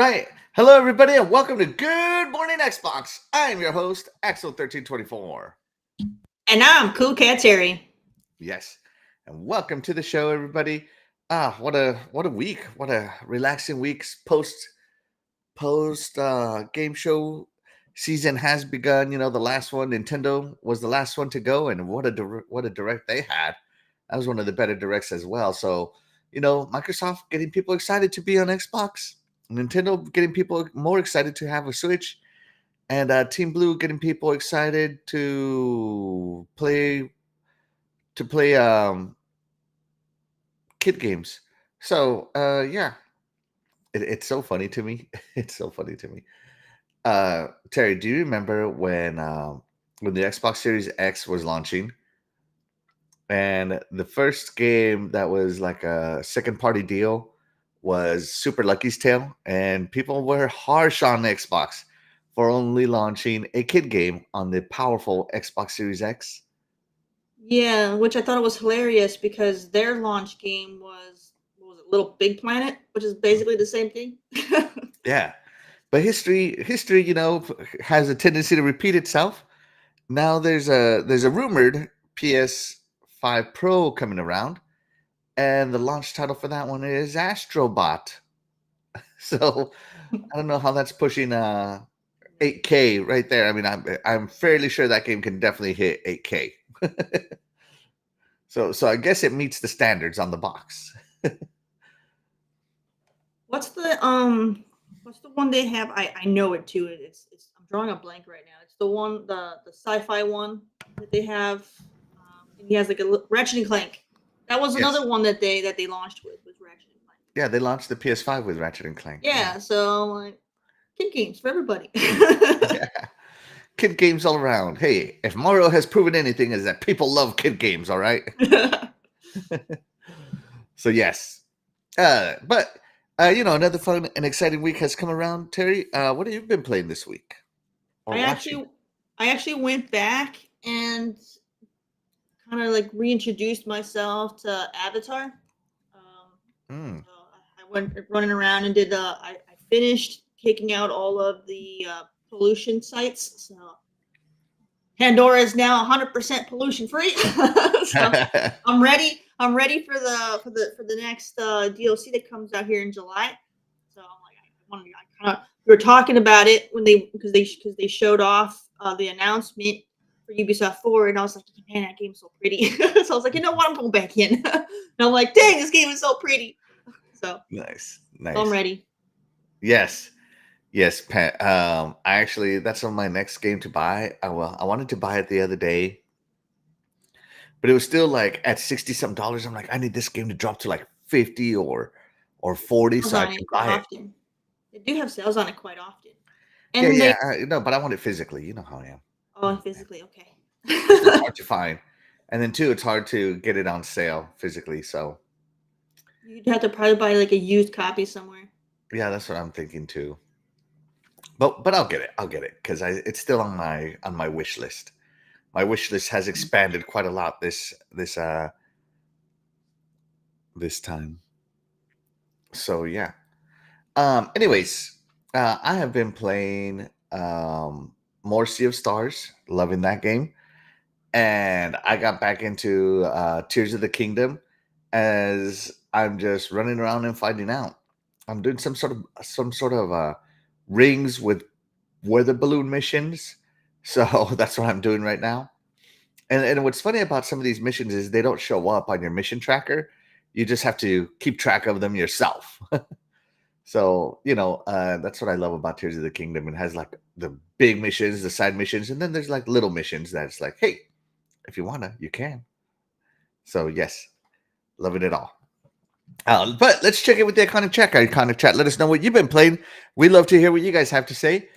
right. Hello, everybody, and welcome to Good Morning Xbox. I am your host, Axel1324. And I'm coolcatterri. Yes, and welcome to the show, everybody. What a week! What a relaxing week's post game show season has begun. You know, the last one, Nintendo was the last one to go, and what a direct they had. That was one of the better directs as well. So, Microsoft getting people excited to be on Xbox, Nintendo getting people more excited to have a Switch, and Team Blue getting people excited to play kid games. So yeah, it's so funny to me. It's so funny to me. Terry, do you remember when the Xbox Series X was launching, and the first game that was like a second party deal was Super Lucky's Tale, and people were harsh on Xbox for only launching a kid game on the powerful Xbox Series X. Yeah, which I thought it was hilarious because their launch game was what was it, Little Big Planet, which is basically the same thing. Yeah, but history, has a tendency to repeat itself. Now there's a rumored PS5 Pro coming around, and the launch title for that one is Astrobot. So I don't know how that's pushing 8K right there. I mean, I'm fairly sure that game can definitely hit 8K. So I guess it meets the standards on the box. what's the one they have? I know it too. It's I'm drawing a blank right now. It's the sci-fi one that they have. And he has like Ratchet and Clank. That was Yes. another one that they launched with was Ratchet and Clank. Yeah, they launched the PS5 with Ratchet and Clank. Yeah. Yeah, so like kid games for everybody. Yeah. Kid games all around. Hey, if Mario has proven anything, is that people love kid games, all right? So yes. But another fun and exciting week has come around. Terry, what have you been playing this week or I watching? actually I actually went back and kind of like reintroduced myself to Avatar. Mm. So I went running around and did. I finished taking out all of the pollution sites. So Pandora is now 100% pollution free. So I'm ready. I'm ready for the next DLC that comes out here in July. So I'm like, I kind of we were talking about it when they showed off the announcement for Ubisoft 4, and I was like, man, that game's so pretty. So I was like, you know what, I'm going back in. And I'm like, dang, this game is so pretty. So Nice, I'm nice. ready. Yes, yes, Pat. I actually that's on my next game to buy. I wanted to buy it the other day, but it was still like at 60 something dollars. I'm like, I need this game to drop to like 50 or 40 Sales so I on can it quite buy it. often. They do have sales on it quite often, Yeah, and yeah. they No, but I want it physically. You know how I am. You oh know, physically okay. first, it's hard to find, and then two, it's hard to get it on sale physically. So You'd have to probably buy like a used copy somewhere. yeah, that's what I'm thinking too. But I'll get it. I'll get it because it's still on my wish list. My wish list has expanded quite a lot this time. So yeah. Anyways, I have been playing more Sea of Stars, loving that game, and I got back into Tears of the Kingdom as I'm just running around and finding out. I'm doing some sort of rings with weather balloon missions. So that's what I'm doing right now. And what's funny about some of these missions is they don't show up on your mission tracker. You just have to keep track of them yourself. So, that's what I love about Tears of the Kingdom. It has like the big missions, the side missions, and then there's like little missions that's like, hey, if you wanna, you can. So yes, loving it all. But let's check in with the iconic chat. Iconic chat. Let us know what you've been playing. We love to hear what you guys have to say.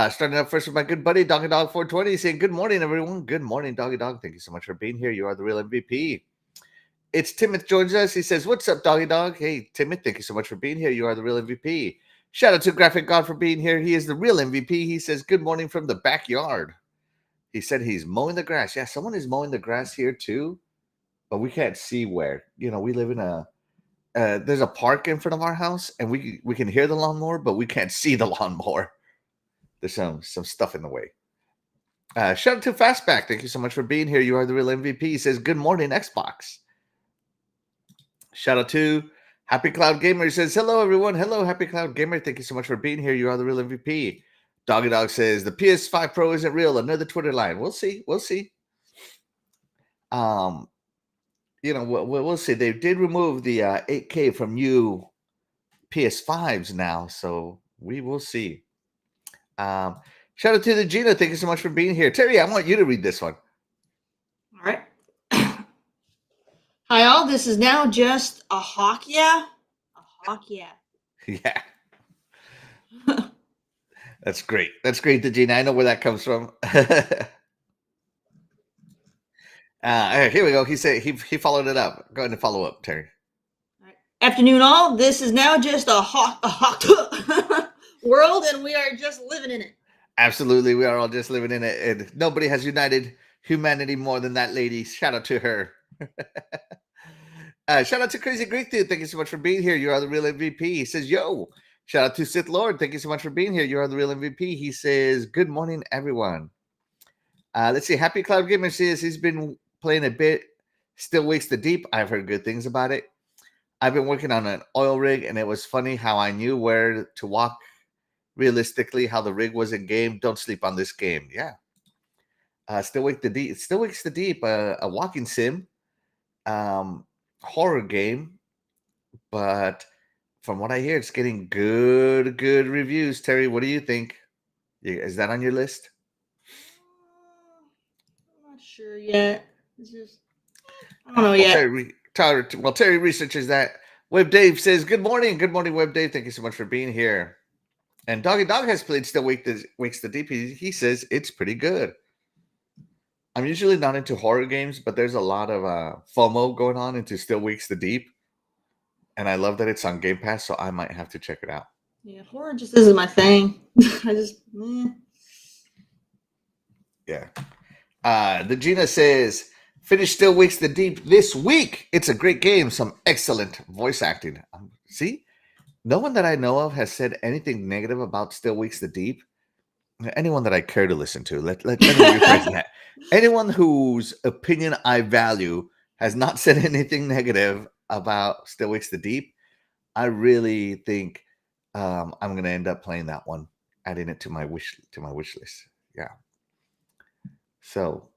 Starting up first with my good buddy Doggy Dog 420 saying, good morning, everyone. Good morning, Doggy Dog. Thank you so much for being here. You are the real MVP. It's Timoth joins us. He says, what's up, Doggy Dog? Hey, Timoth, thank you so much for being here. You are the real MVP. Shout out to Graphic God for being here. He is the real MVP. He says, good morning from the backyard. He said he's mowing the grass. Yeah, someone is mowing the grass here too, but we can't see where. We live in there's a park in front of our house, and we can hear the lawnmower, but we can't see the lawnmower. There's some stuff in the way. Shout out to Fastback. Thank you so much for being here. You are the real MVP. He says, good morning, Xbox. Shout out to Happy Cloud Gamer. He says, hello, everyone. Hello, Happy Cloud Gamer. Thank you so much for being here. You are the real MVP. Doggy Dog says, the PS5 Pro isn't real. Another Twitter line. We'll see. We'll see. We'll see. They did remove the 8K from new PS5s now, so we will see. Shout out to the Gina. Thank you so much for being here. Terry, I want you to read this one. All right. Hi, all. This is now just a hawk, yeah? A hawk, yeah. Yeah. That's great. That's great, the Gina. I know where that comes from. Here we go. He said he followed it up. Go ahead and follow up, Terry. All right. Afternoon, all. This is now just a hawk world, and we are just living in it. Absolutely. We are all just living in it. And nobody has united humanity more than that lady. Shout out to her. Shout out to Crazy Greek Dude. Thank you so much for being here. You are the real MVP. He says, yo. Shout out to Sith Lord. Thank you so much for being here. You are the real MVP. He says, good morning, everyone. Let's see. Happy Cloud Gamer says he's been playing a bit. Still wakes the deep. I've heard good things about it. I've been working on an oil rig, and it was funny how I knew where to walk realistically, how the rig was in game. Don't sleep on this game. Yeah. Still wakes the deep. A walking sim. Horror game, but from what I hear, it's getting good reviews. Terry, what do you think? Is that on your list? I'm not sure yet. I don't know yet. Terry researches that. Web Dave says, good morning, Web Dave. Thank you so much for being here. And Doggy Dog has played Still Wakes the Deep. He says it's pretty good. I'm usually not into horror games, but there's a lot of FOMO going on into Still Wakes the Deep. And I love that it's on Game Pass, so I might have to check it out. Yeah, horror just isn't my thing. Yeah. The Gina says, finish Still Wakes the Deep this week. It's a great game. Some excellent voice acting. See? No one that I know of has said anything negative about Still Wakes the Deep. Anyone that I care to listen to. Let me rephrase that. Anyone whose opinion I value has not said anything negative about Still Wakes the Deep. I really think I'm going to end up playing that one, adding it to my wish list. Yeah. So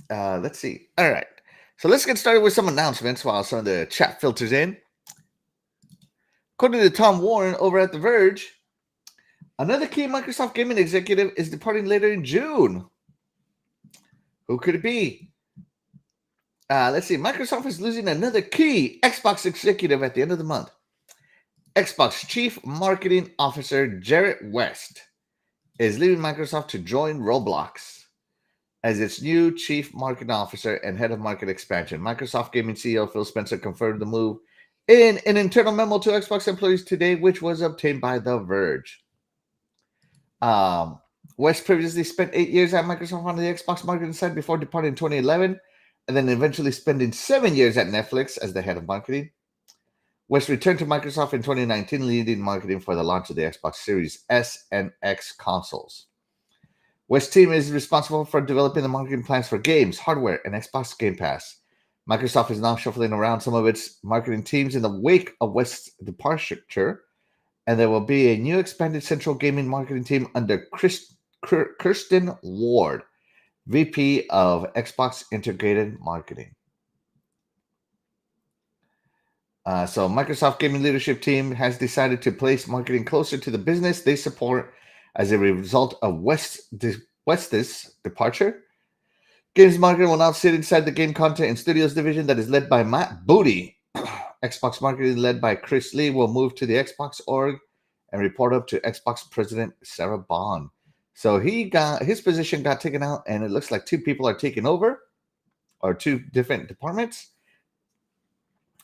let's see. All right. So let's get started with some announcements while some of the chat filters in. According to Tom Warren over at The Verge, another key Microsoft gaming executive is departing later in June. Who could it be? Let's see. Microsoft is losing another key Xbox executive at the end of the month. Xbox Chief Marketing Officer Jarrett West is leaving Microsoft to join Roblox as its new Chief Marketing Officer and Head of Market Expansion. Microsoft Gaming CEO Phil Spencer confirmed the move in an internal memo to Xbox employees today, which was obtained by The Verge. West previously spent 8 years at Microsoft on the Xbox marketing side before departing in 2011, and then eventually spending 7 years at Netflix as the head of marketing. West returned to Microsoft in 2019, leading marketing for the launch of the Xbox Series S and X consoles. West's team is responsible for developing the marketing plans for games, hardware, and Xbox Game Pass. Microsoft is now shuffling around some of its marketing teams in the wake of West's departure, and there will be a new expanded central gaming marketing team under Kirsten Ward, VP of Xbox Integrated Marketing. So Microsoft Gaming Leadership Team has decided to place marketing closer to the business they support as a result of West's departure. Games marketing will now sit inside the game content and studios division that is led by Matt Booty. Xbox marketing led by Chris Lee will move to the Xbox org and report up to Xbox President Sarah Bond. So his position got taken out, and it looks like 2 people are taking over, or 2 different departments.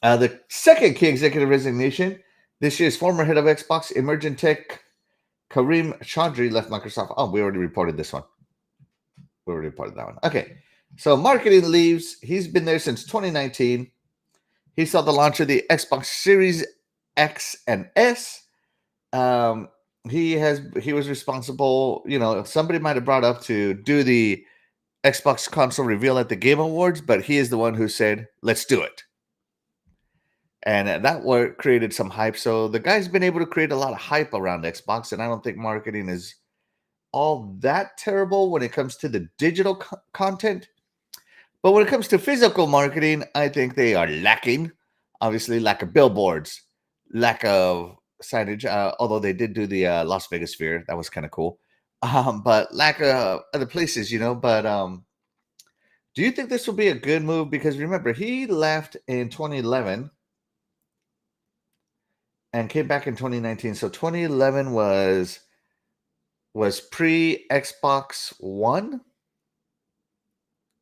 The second key executive resignation this year's former head of Xbox Emerging Tech, Kareem Chaudhry, left Microsoft. Oh, we already reported this one. We reported that one. Okay. So marketing leaves. He's been there since 2019. He saw the launch of the Xbox Series X and S. He was responsible. Somebody might have brought up to do the Xbox console reveal at the Game Awards, but he is the one who said, "Let's do it." And that work created some hype. So the guy's been able to create a lot of hype around Xbox, and I don't think marketing is all that terrible when it comes to the digital content. But when it comes to physical marketing, I think they are lacking. Obviously, lack of billboards, lack of signage. Although they did do the Las Vegas Sphere, that was kind of cool. But lack of other places, But do you think this will be a good move? Because remember, he left in 2011 and came back in 2019. So 2011 was pre Xbox One.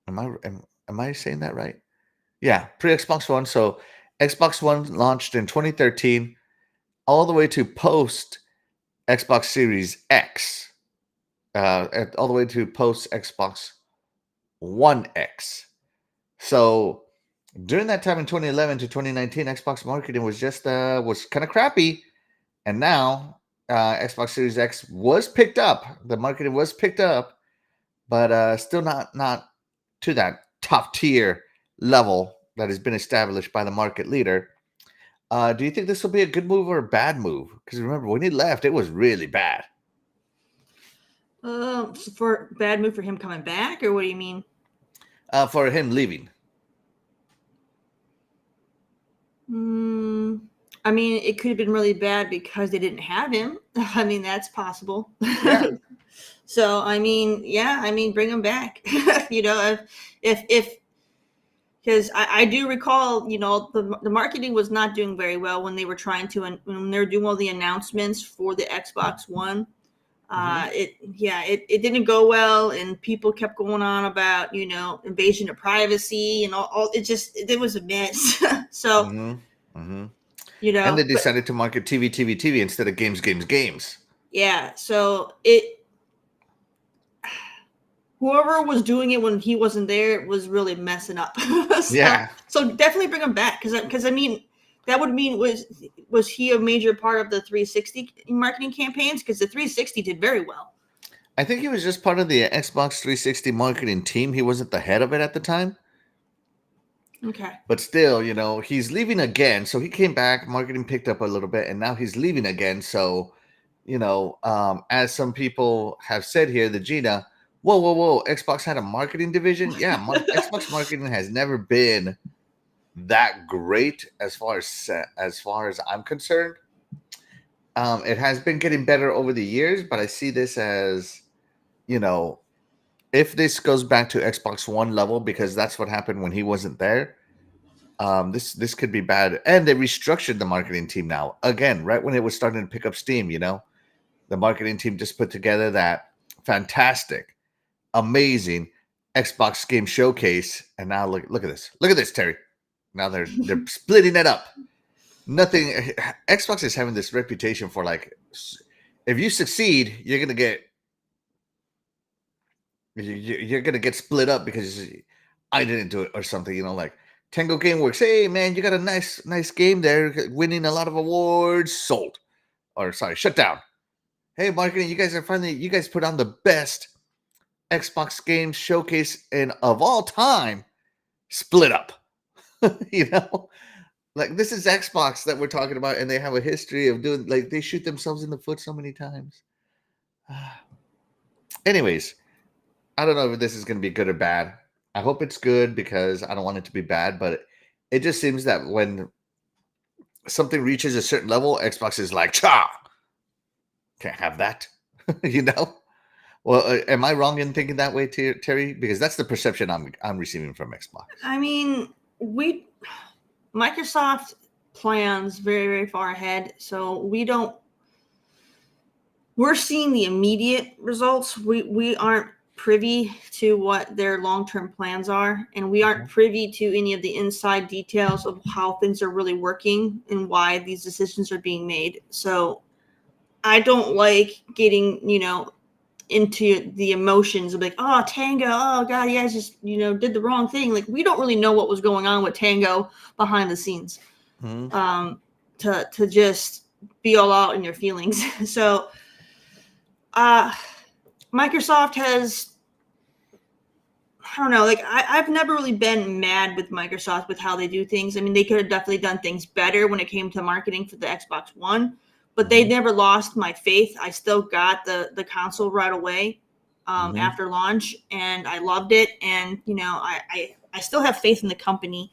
Am I saying that right? Yeah, pre Xbox One. So Xbox One launched in 2013, all the way to post Xbox Series X, all the way to post Xbox One X. So during that time in 2011 to 2019, Xbox marketing was just was kind of crappy, and now Xbox Series X was picked up. The marketing was picked up, but still not to that top tier level that has been established by the market leader. Do you think this will be a good move or a bad move? Because remember, when he left, it was really bad. For bad move for him coming back, or what do you mean? For him leaving. I mean, it could have been really bad because they didn't have him. I mean, that's possible. Yeah. So, I mean, bring him back. if because I do recall, the marketing was not doing very well when they were trying to, when they were doing all the announcements for the Xbox One. It didn't go well, and people kept going on about, invasion of privacy and all it was a mess. So, and they decided to market TV instead of games. Yeah. So whoever was doing it when he wasn't there was really messing up. So definitely bring him back. Cause I mean, that would mean, was he a major part of the 360 marketing campaigns? Because the 360 did very well. I think he was just part of the Xbox 360 marketing team. He wasn't the head of it at the time. Okay. But still, he's leaving again. So he came back, marketing picked up a little bit, and now he's leaving again. So, as some people have said here, the Gina, whoa, Xbox had a marketing division. Yeah, Xbox marketing has never been that great as far as I'm concerned. It has been getting better over the years, but I see this as, if this goes back to Xbox One level, because that's what happened when he wasn't there, this could be bad. And they restructured the marketing team now. Again, right when it was starting to pick up steam, the marketing team just put together that fantastic, amazing Xbox game showcase. And now look at this. Look at this, Terry. Now they're splitting it up. Nothing. Xbox is having this reputation for, like, if you succeed, you're gonna get split up because I didn't do it or something. Like Tango Gameworks. Hey man, you got a nice game there, winning a lot of awards. Sold, or sorry, shut down. Hey marketing, you guys put on the best Xbox game showcase of all time. Split up. Like, this is Xbox that we're talking about, and they have a history of doing, like, they shoot themselves in the foot so many times. Anyways, I don't know if this is going to be good or bad. I hope it's good because I don't want it to be bad, but it just seems that when something reaches a certain level, Xbox is like, cha, can't have that. Well, am I wrong in thinking that way, Terry? Because that's the perception I'm receiving from Xbox. I mean, Microsoft plans very, very far ahead, so we're seeing the immediate results. We aren't privy to what their long-term plans are, and we aren't privy to any of the inside details of how things are really working and why these decisions are being made. So I don't like getting, into the emotions of like, oh, Tango, oh god, you guys just did the wrong thing. Like, we don't really know what was going on with Tango behind the scenes. To just be all out in your feelings. So Microsoft has, I don't know, like I've never really been mad with Microsoft with how they do things. I mean, they could have definitely done things better when it came to marketing for the Xbox One, but they never lost my faith. I still got the console right away after launch, and I loved it. And I still have faith in the company.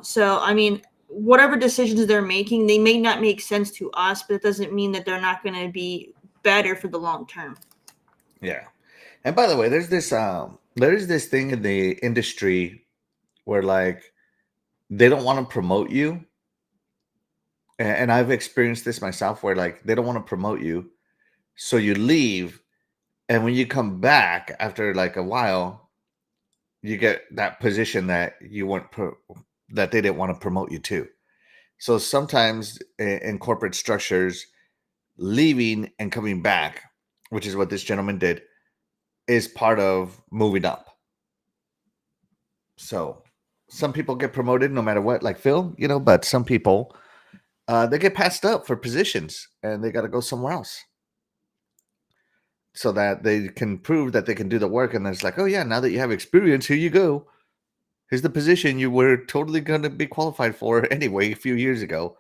So I mean, whatever decisions they're making, they may not make sense to us, but it doesn't mean that they're not going to be better for the long term. Yeah. And by the way, there's this thing in the industry where like they don't want to promote you. And I've experienced this myself where like they don't want to promote you. So you leave, and when you come back after like a while, you get that position that you weren't that they didn't want to promote you to. So sometimes in corporate structures, leaving and coming back, which is what this gentleman did, is part of moving up. So some people get promoted no matter what, like Phil, but some people they get passed up for positions and they got to go somewhere else so that they can prove that they can do the work. And then it's like, oh yeah, now that you have experience, here you go. Here's the position you were totally going to be qualified for anyway a few years ago.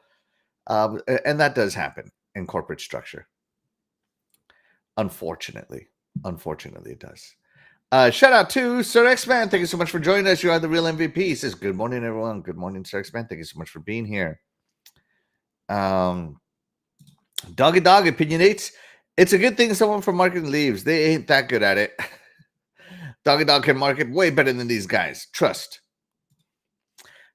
And that does happen in corporate structure. Unfortunately, it does. Shout out to Sir X-Man. Thank you so much for joining us. You are the real MVP. He says, good morning, everyone. Good morning, Sir X-Man. Thank you so much for being here. Doggy Dog opinionates. It's a good thing someone from marketing leaves. They ain't that good at it. Doggy Dog can market way better than these guys. Trust.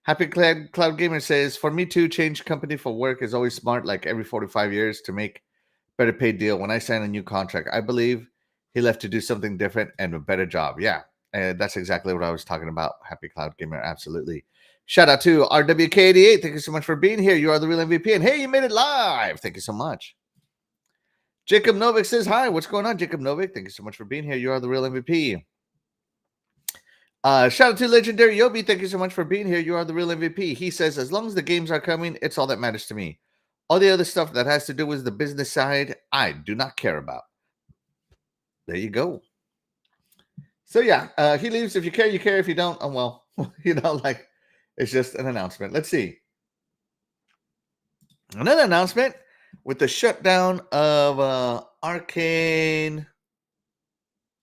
Happy Cloud Gamer says, for me too, change company for work is always smart, like every 45 years to make better paid deal. When I sign a new contract, I believe he left to do something different and a better job. Yeah, and that's exactly what I was talking about. Happy Cloud Gamer, absolutely. Shout out to RWK88. Thank you so much for being here. You are the real MVP. And hey, you made it live. Thank you so much. Jacob Novik says, hi, what's going on, Jacob Novik? Thank you so much for being here. You are the real MVP. Shout out to Legendary Yobi. Thank you so much for being here. You are the real MVP. He says, as long as the games are coming, it's all that matters to me. All the other stuff that has to do with the business side, I do not care about. There you go. So yeah, he leaves. If you care, you care. If you don't, oh well. Like it's just an announcement. Let's see. Another announcement with the shutdown of Arcane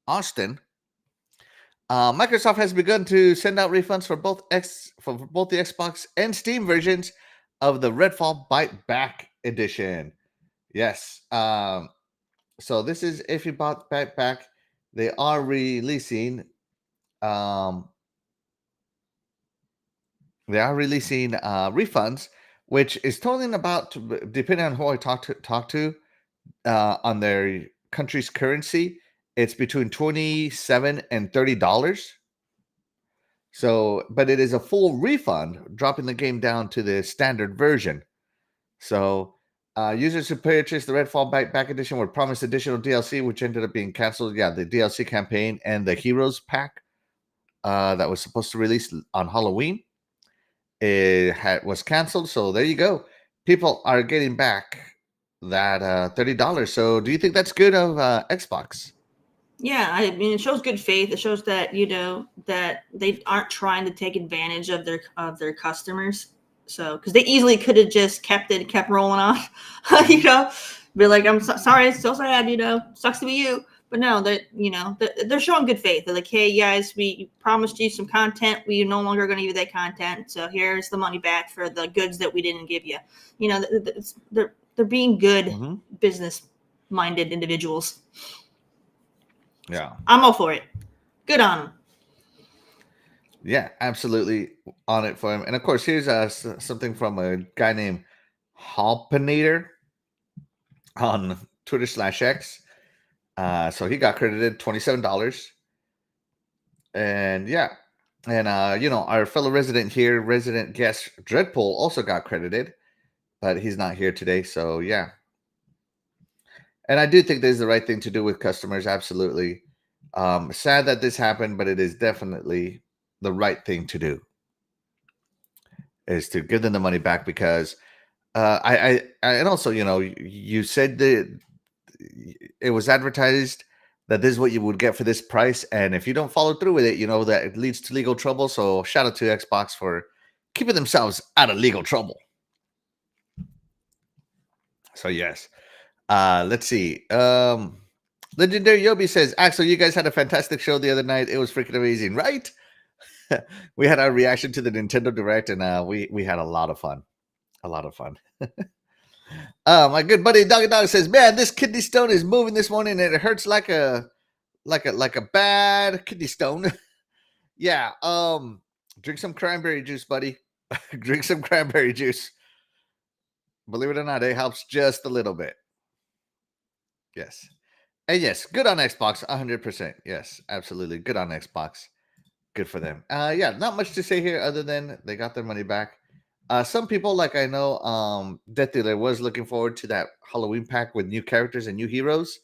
Austin. Microsoft has begun to send out refunds for both the Xbox and Steam versions of the Redfall Bite Back edition. Yes. So this is if you bought Bite Back, they are releasing. Refunds, which is totaling about, depending on who I talk to, on their country's currency, it's between $27 and $30. So, but it is a full refund, dropping the game down to the standard version. So, users who purchased the Redfall Back Edition were promised additional DLC, which ended up being canceled. Yeah, the DLC campaign and the Heroes Pack that was supposed to release on Halloween, was canceled. So there you go. People are getting back that $30. So do you think that's good of Xbox? Yeah, I mean, it shows good faith. It shows that that they aren't trying to take advantage of their customers. So, because they easily could have just kept rolling off, be like, I'm sorry, it's so sad, sucks to be you. But no, they're showing good faith. They're like, hey guys, we promised you some content. We no longer going to give you that content. So here's the money back for the goods that we didn't give you. They're being good, business-minded individuals. Yeah, I'm all for it. Good on him. Yeah, absolutely on it for him. And of course, here's something from a guy named Halpinator on Twitter/X. So he got credited $27. And yeah, and our fellow resident guest Dreadpool also got credited, but he's not here today. So yeah. And I do think this is the right thing to do with customers. Absolutely. Sad that this happened, but it is definitely the right thing to do, is to give them the money back, because and also, you said that it was advertised that this is what you would get for this price, and if you don't follow through with it, that it leads to legal trouble. So shout out to Xbox for keeping themselves out of legal trouble. So yes, let's see. Legendary Yobi says, Axel, you guys had a fantastic show the other night. It was freaking amazing, right? We had our reaction to the Nintendo Direct, and we had a lot of fun. A lot of fun. My good buddy Doggy Dog says, man, this kidney stone is moving this morning and it hurts like a bad kidney stone. Yeah. Drink some cranberry juice, buddy. Drink some cranberry juice. Believe it or not, it helps just a little bit. Yes. And yes, good on Xbox, 100%. Yes, absolutely. Good on Xbox. Good for them. Yeah, not much to say here other than they got their money back. Some people, like I know, Death Dealer was looking forward to that Halloween pack with new characters and new heroes,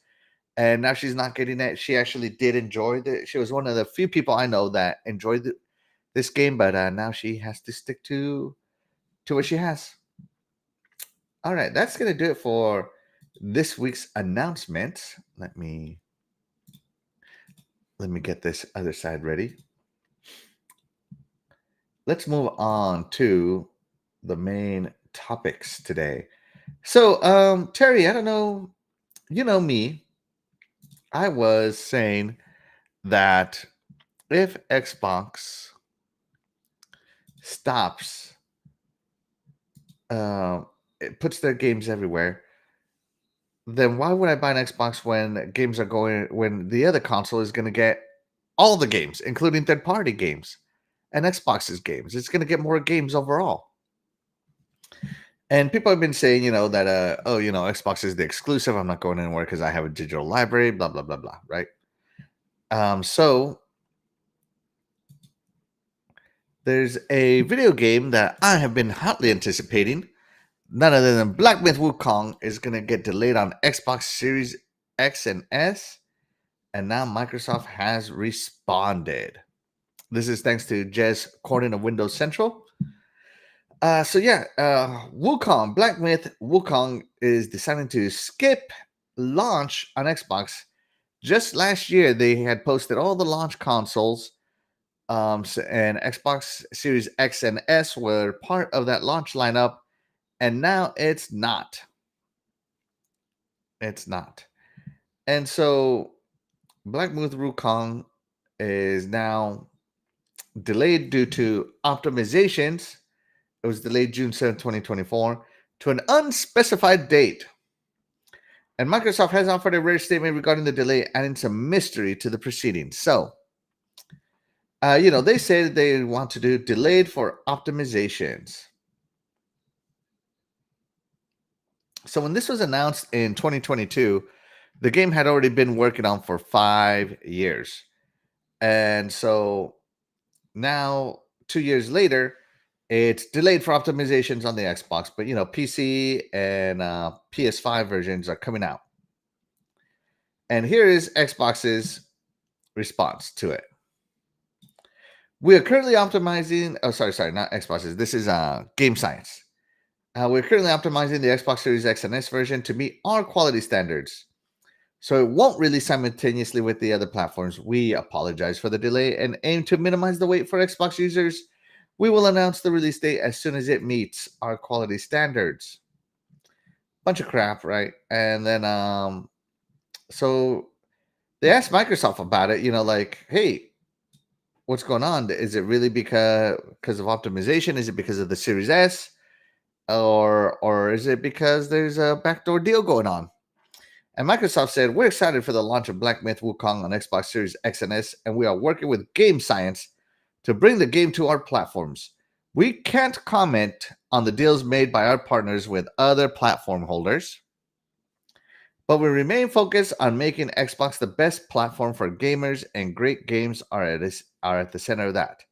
and now she's not getting that. She actually did enjoy it. She was one of the few people I know that enjoyed this game, but now she has to stick to what she has. All right, that's gonna do it for this week's announcement. Let me get this other side ready. Let's move on to the main topics today. So, Terry, I don't know, you know me, I was saying that if Xbox stops, it puts their games everywhere, then why would I buy an Xbox when the other console is going to get all the games, including third-party games and Xbox's games? It's going to get more games overall. And people have been saying, that Xbox is the exclusive. I'm not going anywhere because I have a digital library, blah blah blah blah, right? So there's a video game that I have been hotly anticipating. None other than Black Myth Wukong is going to get delayed on Xbox Series X and S, and now Microsoft has responded. This is thanks to Jez Corden of Windows Central. Wukong, Black Myth Wukong is deciding to skip launch on Xbox. Just last year, they had posted all the launch consoles, and Xbox Series X and S were part of that launch lineup, and now it's not. It's not. And so Black Myth Wukong is now delayed due to optimizations. It was delayed June 7th, 2024 to an unspecified date. And Microsoft has offered a rare statement regarding the delay, adding some mystery to the proceedings. So, they say that they want to do delayed for optimizations. So when this was announced in 2022, the game had already been working on for 5 years. And so now, 2 years later, it's delayed for optimizations on the Xbox, but PC and PS5 versions are coming out. And here is Xbox's response to it. We are currently optimizing. Oh, sorry, not Xbox's. This is Game Science. We're currently optimizing the Xbox Series X and S version to meet our quality standards, so it won't release simultaneously with the other platforms. We apologize for the delay and aim to minimize the wait for Xbox users. We will announce the release date as soon as it meets our quality standards. Bunch of crap, right? And then, so they asked Microsoft about it, like, hey, what's going on? Is it really because of optimization? Is it because of the Series S? Or is it because there's a backdoor deal going on? And Microsoft said, we're excited for the launch of Black Myth Wukong on Xbox Series X and S, and we are working with Game Science to bring the game to our platforms. We can't comment on the deals made by our partners with other platform holders, but we remain focused on making Xbox the best platform for gamers, and great games are at the center of that.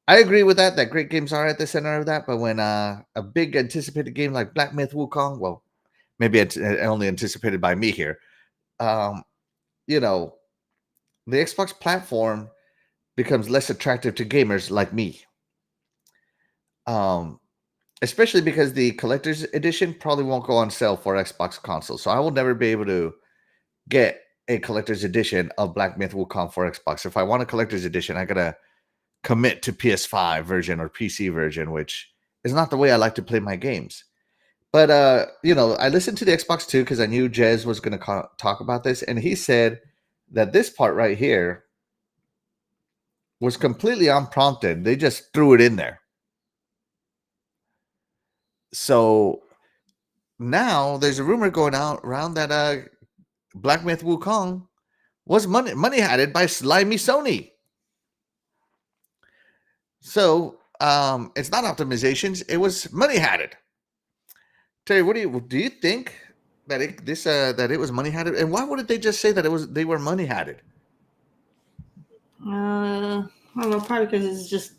I agree with that great games are at the center of that, but when a big anticipated game like Black Myth Wukong, well, maybe it's only anticipated by me here. Um, you know, the Xbox platform becomes less attractive to gamers like me. Um, Especially because the collector's edition probably won't go on sale for Xbox console. So I will never be able to get a collector's edition of Black Myth Wukong for Xbox. If I want a collector's edition, I gotta commit to PS5 version or PC version, which is not the way I like to play my games. But I listened to the Xbox too because I knew Jez was gonna talk about this, and he said that this part right here was completely unprompted. They just threw it in there. So now there's a rumor going out around that Black Myth Wukong was money hatted by slimy Sony. So it's not optimizations; it was money hatted. Terry, what do you think that it was money hatted, and why wouldn't they just say that they were money hatted? I don't know, probably because it's just,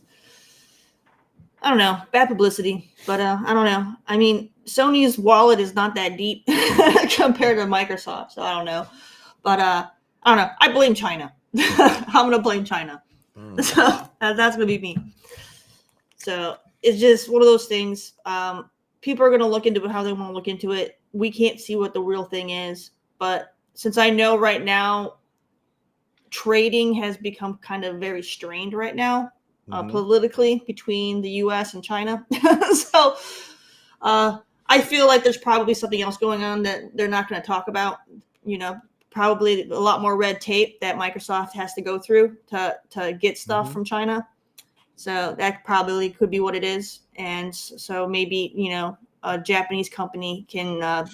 I don't know, bad publicity. But I don't know. I mean, Sony's wallet is not that deep compared to Microsoft, so I don't know. But I don't know. I blame China. I'm gonna blame China. So that's gonna be me. So it's just one of those things. People are gonna look into it how they want to look into it. We can't see what the real thing is, but since I know right now, trading has become kind of very strained right now, politically, between the U.S. and China. So I feel like there's probably something else going on that they're not going to talk about. Probably a lot more red tape that Microsoft has to go through to get stuff from China. So that probably could be what it is. And so maybe, a Japanese company can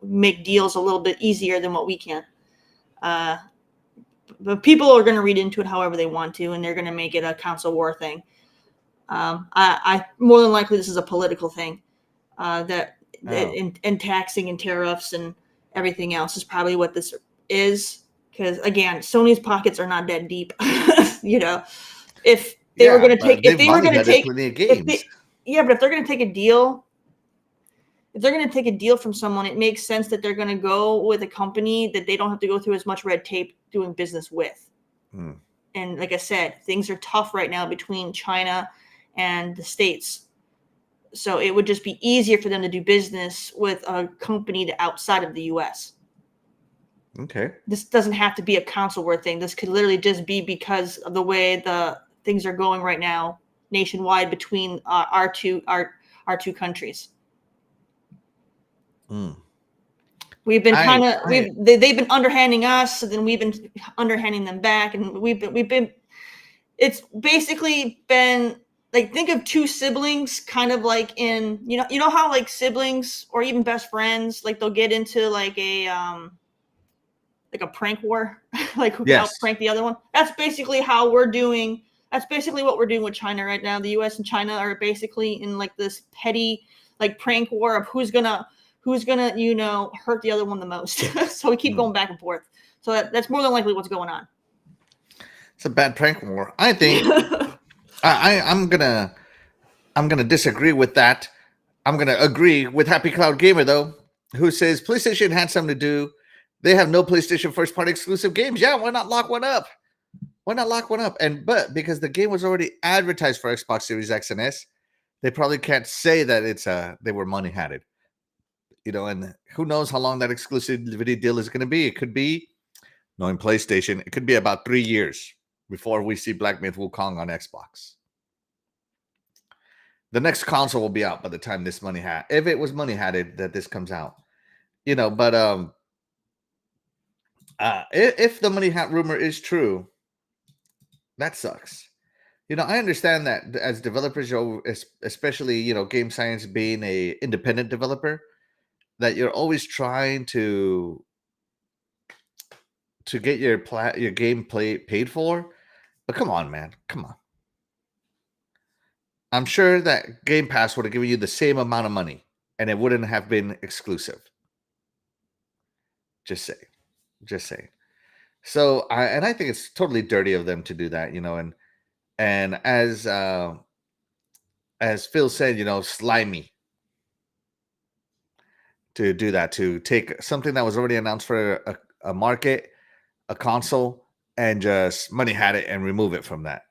make deals a little bit easier than what we can. But people are going to read into it however they want to, and they're going to make it a console war thing. I more than likely this is a political thing. And taxing and tariffs and everything else is probably what this is. Because again, Sony's pockets are not that deep. If they were going to take, but if they're going to take a deal. If they're going to take a deal from someone, it makes sense that they're going to go with a company that they don't have to go through as much red tape doing business with. And like I said, things are tough right now between China and the States. So it would just be easier for them to do business with a company outside of the U.S. Okay. This doesn't have to be a console war thing. This could literally just be because of the way the things are going right now nationwide between our two countries. We've been they've been underhanding us, and then we've been underhanding them back, and we've been. It's basically been like, think of two siblings, kind of like in how like siblings or even best friends, like they'll get into like a prank war, like who can outprank the other one. That's basically how we're doing. That's basically what we're doing with China right now. The U.S. and China are basically in like this petty like prank war of who's gonna hurt the other one the most. So we keep going back and forth. So that's more than likely what's going on. It's a bad prank war. I think I'm gonna disagree with that. I'm gonna agree with Happy Cloud Gamer though, who says PlayStation had something to do. They have no PlayStation first party exclusive games. Yeah, why not lock one up? But because the game was already advertised for Xbox Series X and S, they probably can't say that they were money hatted. And who knows how long that exclusivity deal is going to be. It could be, knowing PlayStation, it could be about 3 years before we see Black Myth Wukong on Xbox. The next console will be out by the time this if it was money hatted that this comes out. But if the money hat rumor is true, that sucks. I understand that as developers, especially, Game Science being a independent developer, that you're always trying to get your game paid for. But come on, man. Come on. I'm sure that Game Pass would have given you the same amount of money and it wouldn't have been exclusive. Just say. So I think it's totally dirty of them to do that, and as Phil said, slimy. to do that, to take something that was already announced for a market, a console, and just money had it and remove it from that.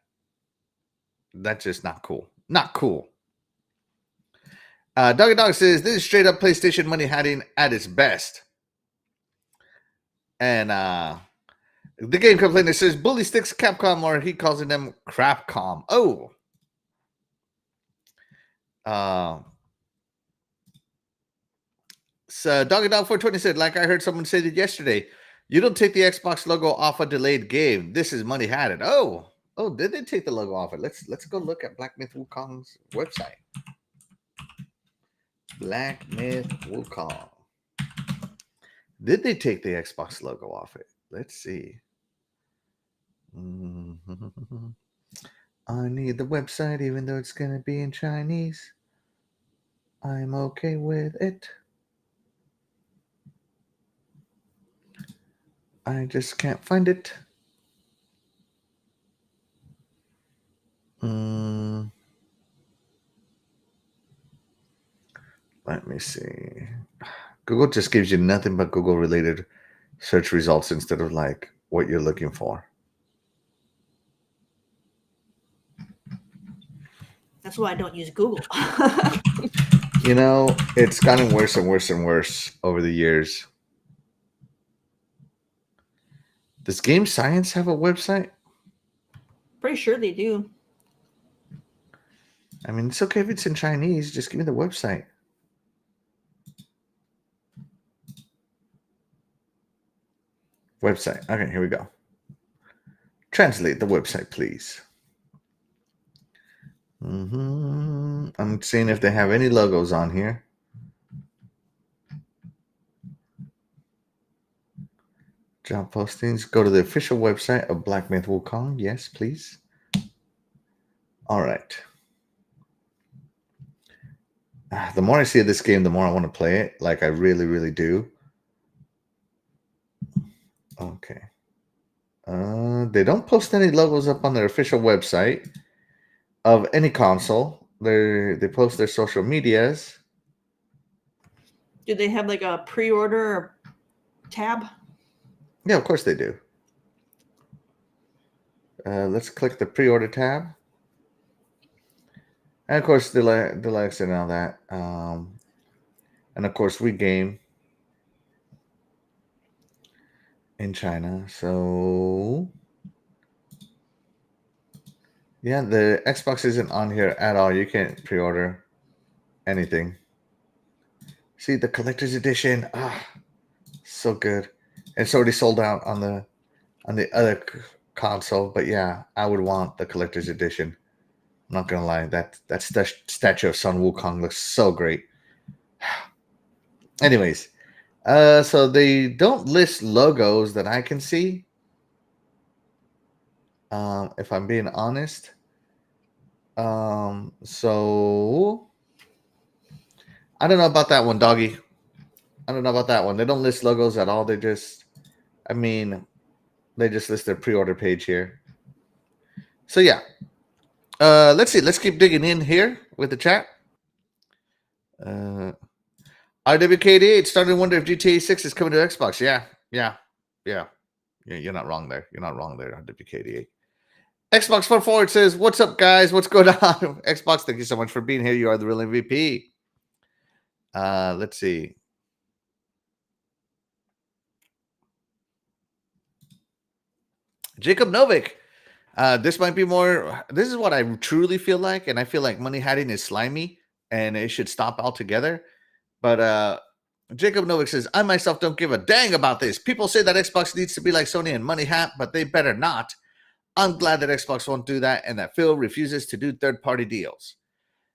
That's just not cool. Not cool. Doggy Dog says this is straight up PlayStation money hiding at its best. And the game complainer says Bully Sticks Capcom, or he calls them Crapcom. Oh. So Doggy Dog 420 said, like I heard someone say that yesterday, you don't take the Xbox logo off a delayed game. This is money had it. Oh, did they take the logo off it? Let's go look at Black Myth Wukong's website. Black Myth Wukong. Did they take the Xbox logo off it? Let's see. I need the website, even though it's going to be in Chinese. I'm okay with it. I just can't find it. Let me see. Google just gives you nothing but Google related search results instead of like what you're looking for. That's why I don't use Google. You know, it's gotten worse and worse and worse over the years. Does Game Science have a website? Pretty sure they do. I mean, it's okay if it's in Chinese. Just give me the website. Website. Okay, here we go. Translate the website, please. I'm seeing if they have any logos on here. Job postings. Go to the official website of Black Myth Wukong. Yes, please. All right. The more I see of this game, the more I want to play it. Like I really, really do. Okay. They don't post any logos up on their official website of any console. They post their social medias. Do they have like a pre-order tab? Yeah, of course they do. Let's click the pre-order tab. And of course, the likes and all that. And of course, we game in China. So, yeah, the Xbox isn't on here at all. You can't pre-order anything. See, the collector's edition. So good. It's already sold out on the other console. But yeah, I would want the collector's edition. I'm not gonna lie, that statue of Sun Wukong looks so great. Anyways, so they don't list logos that I can see. If I'm being honest, so I don't know about that one, doggy. I don't know about that one. They don't list logos at all. They just list their pre-order page here. So yeah. Let's see. Let's keep digging in here with the chat. RWKD8 starting to wonder if GTA 6 is coming to Xbox. Yeah. You're not wrong there. You're not wrong there, RWKD8. Xbox 44 says, "What's up, guys? What's going on?" Xbox, thank you so much for being here. You are the real MVP. Let's see. Jacob Novik. This might be more. This is what I truly feel like, and I feel like money hiding is slimy, and it should stop altogether. But Jacob Novik says, "I myself don't give a dang about this. People say that Xbox needs to be like Sony and money hat, but they better not. I'm glad that Xbox won't do that, and that Phil refuses to do third-party deals."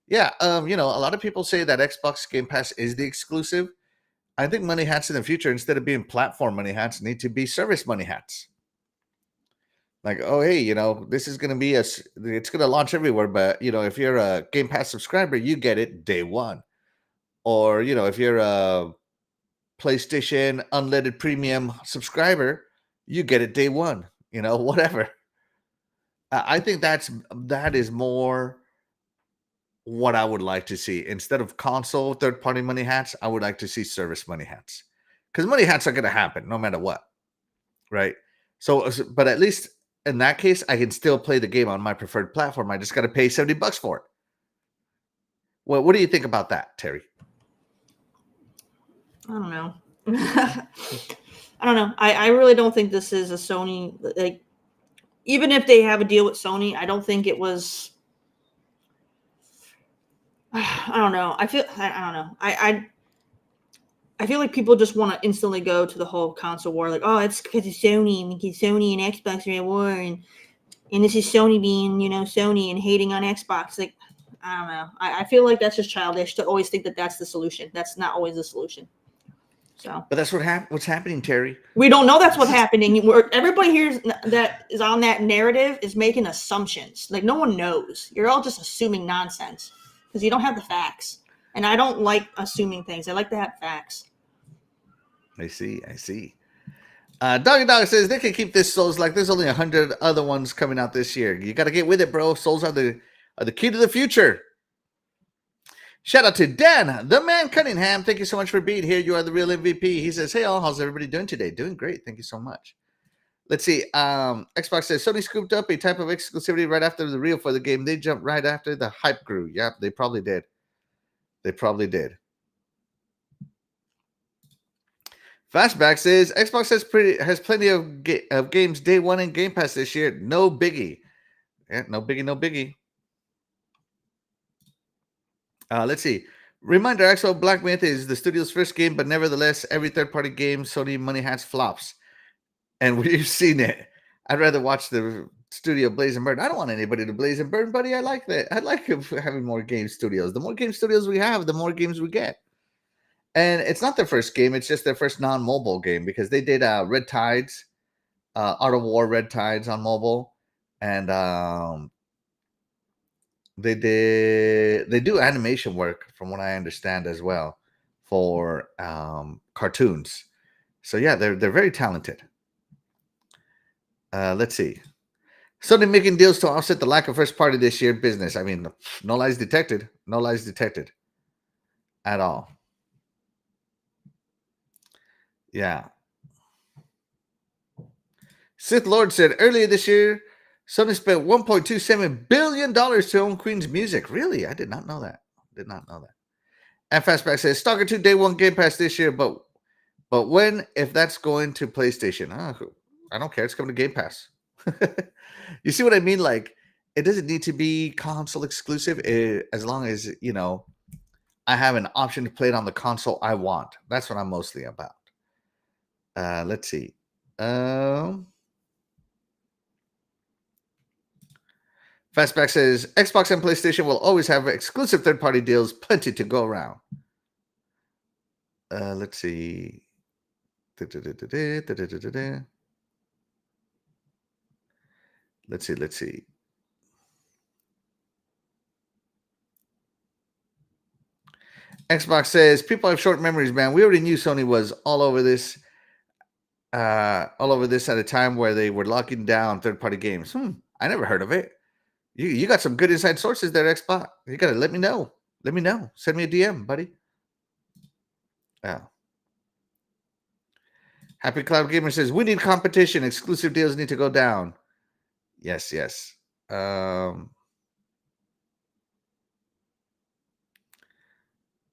Yeah, a lot of people say that Xbox Game Pass is the exclusive. I think money hats in the future, instead of being platform money hats, need to be service money hats. Like, oh, hey, this is going to be it's going to launch everywhere. But, if you're a Game Pass subscriber, you get it day one. Or, if you're a PlayStation Unlimited Premium subscriber, you get it day one, whatever. I think that is more what I would like to see. Instead of console third-party money hats, I would like to see service money hats. Because money hats are going to happen no matter what, right? So, but at least in that case, I can still play the game on my preferred platform. I just got to pay $70 for it. Well, what do you think about that, Terry? I don't know. I don't know. I really don't think this is a Sony. Like, even if they have a deal with Sony, I don't think it was. I don't know. I don't know. I feel like people just want to instantly go to the whole console war. Like, oh, it's because it's Sony, because Sony and Xbox are at war, and this is Sony being, Sony and hating on Xbox. Like, I don't know. I feel like that's just childish to always think that that's the solution. That's not always the solution. So, but that's what's happening, Terry. We don't know that's what's happening. Everybody here that is on that narrative is making assumptions. Like, no one knows. You're all just assuming nonsense because you don't have the facts. And I don't like assuming things. I like to have facts. I see. Doggy Dog says they can keep this Souls like there's only 100 other ones coming out this year. You got to get with it, bro. Souls are the key to the future. Shout out to Dan, the man Cunningham. Thank you so much for being here. You are the real MVP. He says, hey all, how's everybody doing today? Doing great. Thank you so much. Let's see. Xbox says Sony scooped up a type of exclusivity right after the reel for the game. They jumped right after the hype grew. Yep, they probably did. Fastback says Xbox has plenty of games day one in Game Pass this year. No biggie. Yeah, no biggie. Let's see. Reminder, Axel Black Myth is the studio's first game, but nevertheless, every third-party game Sony money hats flops. And we've seen it. I'd rather watch the studio blaze and burn. I don't want anybody to blaze and burn, buddy. I like that. I like having more game studios. The more game studios we have, the more games we get. And it's not their first game. It's just their first non-mobile game because they did Red Tides, Art of War Red Tides on mobile. And they do animation work from what I understand as well for cartoons. So yeah, they're very talented. Let's see. Sony making deals to offset the lack of first party this year business. I mean, no lies detected. No lies detected at all. Yeah. Sith Lord said earlier this year, Sony spent $1.27 billion to own Queen's music. Really? I did not know that. And Fastback says Stalker 2 day one Game Pass this year, but when, if that's going to PlayStation? I don't care. It's coming to Game Pass. You see what I mean? Like, it doesn't need to be console exclusive as long as, I have an option to play it on the console I want. That's what I'm mostly about. Let's see. Fastback says Xbox and PlayStation will always have exclusive third-party deals, plenty to go around. Let's see. Let's see. Xbox says people have short memories, man. We already knew Sony was all over this at a time where they were locking down third-party games. I never heard of it. You got some good inside sources there, Xbox. You gotta let me know. Send me a DM, buddy. Yeah. Happy Cloud Gamer says we need competition. Exclusive deals need to go down. Yes.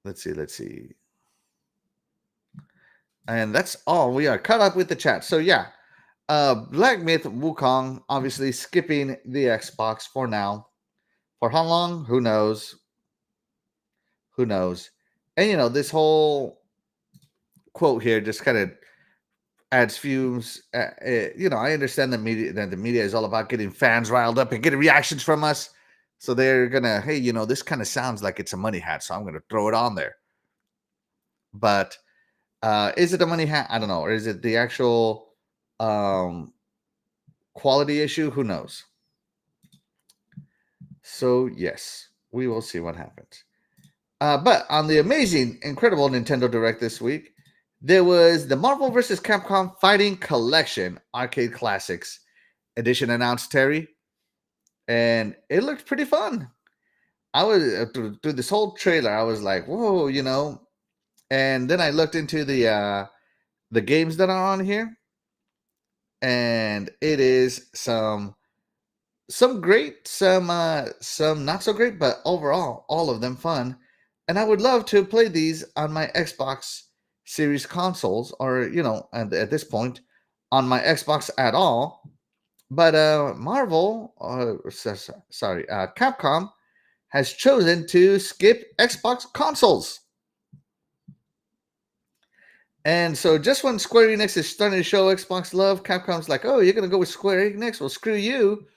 Let's see. And that's all. We are caught up with the chat. So yeah. Black Myth Wukong obviously skipping the Xbox for now. For how long? Who knows? And this whole quote here just kind of adds fumes. I understand that the media is all about getting fans riled up and getting reactions from us. So they're gonna, hey, this kind of sounds like it's a money hat, so I'm gonna throw it on there. But is it a money hat? I don't know. Or is it the actual quality issue? Who knows? So yes, we will see what happens. But on the amazing, incredible Nintendo Direct this week, there was the Marvel vs. Capcom Fighting Collection Arcade Classics edition announced, Terry. And it looked pretty fun. I was through this whole trailer. I was like, whoa, And then I looked into the games that are on here, and it is some great, some not so great, but overall, all of them fun. And I would love to play these on my Xbox Series consoles, or at this point, on my Xbox at all. But Capcom has chosen to skip Xbox consoles. And so just when Square Enix is starting to show Xbox love, Capcom's like, "Oh, you're gonna go with Square Enix? Well, screw you,"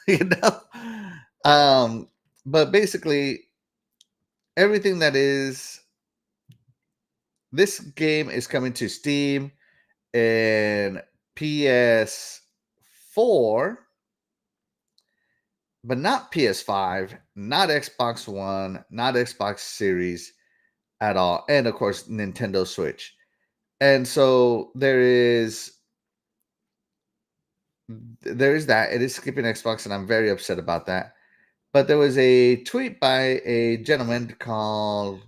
you know. But basically, everything that is this game is coming to Steam and PS4, but not PS5, not Xbox One, not Xbox Series at all, and of course Nintendo Switch. And so there is that. It is skipping Xbox, and I'm very upset about that. But there was a tweet by a gentleman called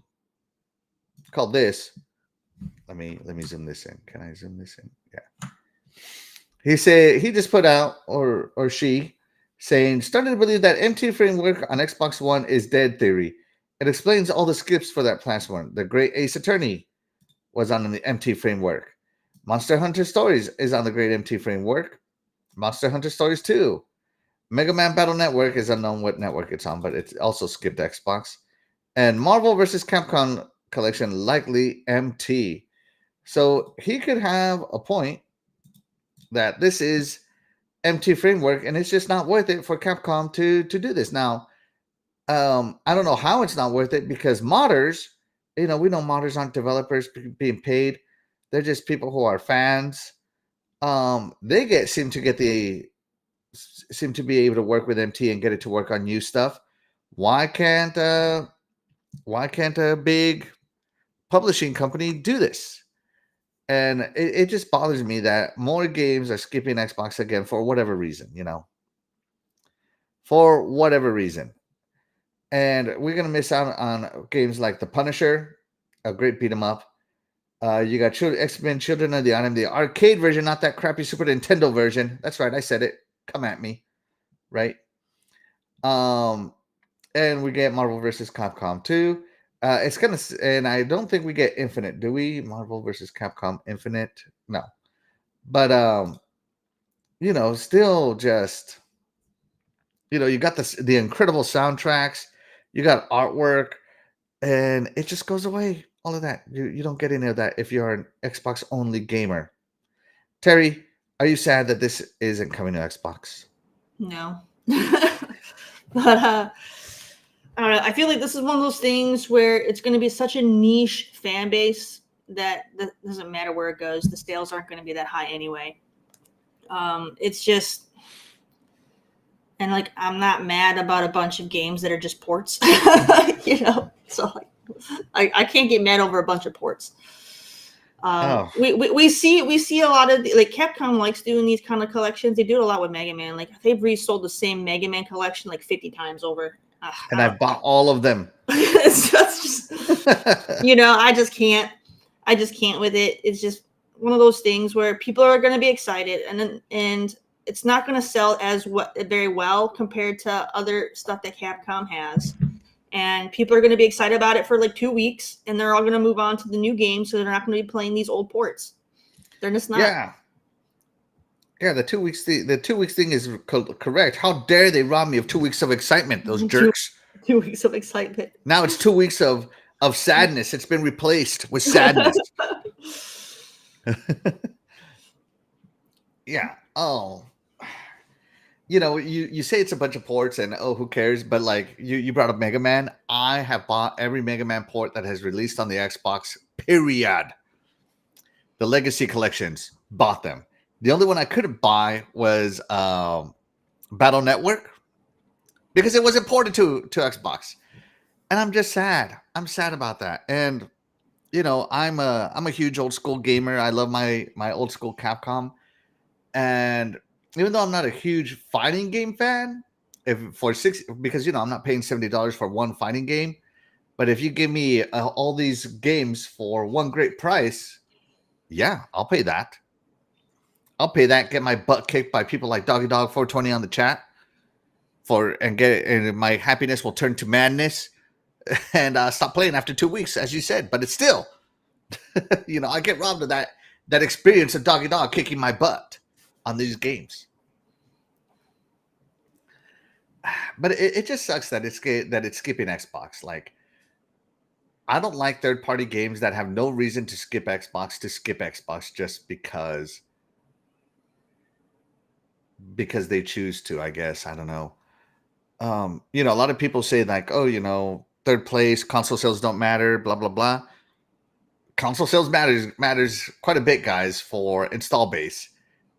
this. Let me zoom this in. Can I zoom this in? Yeah. He said he just put out, or she, saying, starting to believe that MT framework on Xbox One is dead theory. It explains all the skips for that platform. The Great Ace Attorney was on the MT framework. Monster Hunter Stories is on the Great MT framework. Monster Hunter Stories 2. Mega Man Battle Network is unknown what network it's on, but it's also skipped Xbox. And Marvel vs. Capcom Collection, likely MT. So he could have a point that this is MT framework, and it's just not worth it for Capcom to do this. Now, I don't know how it's not worth it, because modders, we know modders aren't developers being paid. They're just people who are fans. They seem to be able to work with MT and get it to work on new stuff. Why can't a big publishing company do this? And it just bothers me that more games are skipping Xbox again for whatever reason, for whatever reason. And we're going to miss out on games like The Punisher, a great beat 'em up. You got X-Men Children of the Atom, the arcade version, not that crappy Super Nintendo version. That's right, I said it. Come at me, right? And we get Marvel vs. Capcom 2. It's gonna, and I don't think we get Infinite, do we? Marvel vs. Capcom Infinite, no. But still just, you got the incredible soundtracks, you got artwork, and it just goes away. All of that, you don't get any of that if you're an Xbox only gamer. Terry, are you sad that this isn't coming to Xbox? No. But I don't know. I feel like this is one of those things where it's going to be such a niche fan base that doesn't matter where it goes. The sales aren't going to be that high anyway. It's just, and like, I'm not mad about a bunch of games that are just ports, so like, I can't get mad over a bunch of ports. We see a lot of like Capcom likes doing these kind of collections. They do it a lot with Mega Man. Like, they've resold the same Mega Man collection like 50 times over. And I've bought all of them. It's just, I just can't with it. It's just one of those things where people are going to be excited, and it's not going to sell very well compared to other stuff that Capcom has. And people are going to be excited about it for like 2 weeks, and they're all going to move on to the new game, so they're not going to be playing these old ports. They're just not. Yeah, the 2 weeks thing is correct. How dare they rob me of 2 weeks of excitement, those jerks. 2 weeks of excitement. Now it's 2 weeks of sadness. It's been replaced with sadness. Yeah. Oh. You say it's a bunch of ports and who cares? But like you brought up Mega Man. I have bought every Mega Man port that has released on the Xbox, period. The Legacy collections, bought them. The only one I couldn't buy was Battle Network, because it wasn't ported to Xbox. And I'm just sad. I'm sad about that. And I'm a huge old school gamer. I love my old school Capcom. And even though I'm not a huge fighting game fan, because I'm not paying $70 for one fighting game, but if you give me all these games for one great price, yeah, I'll pay that. Get my butt kicked by people like Doggy Dog 420 on the chat and my happiness will turn to madness and stop playing after 2 weeks, as you said. But it's still, I get robbed of that experience of Doggy Dog kicking my butt on these games. But it just sucks that it's skipping Xbox. Like, I don't like third-party games that have no reason to skip Xbox just because they choose to, I guess. I don't know. A lot of people say like, oh, third place, console sales don't matter, blah, blah, blah. Console sales matters quite a bit, guys, for install base.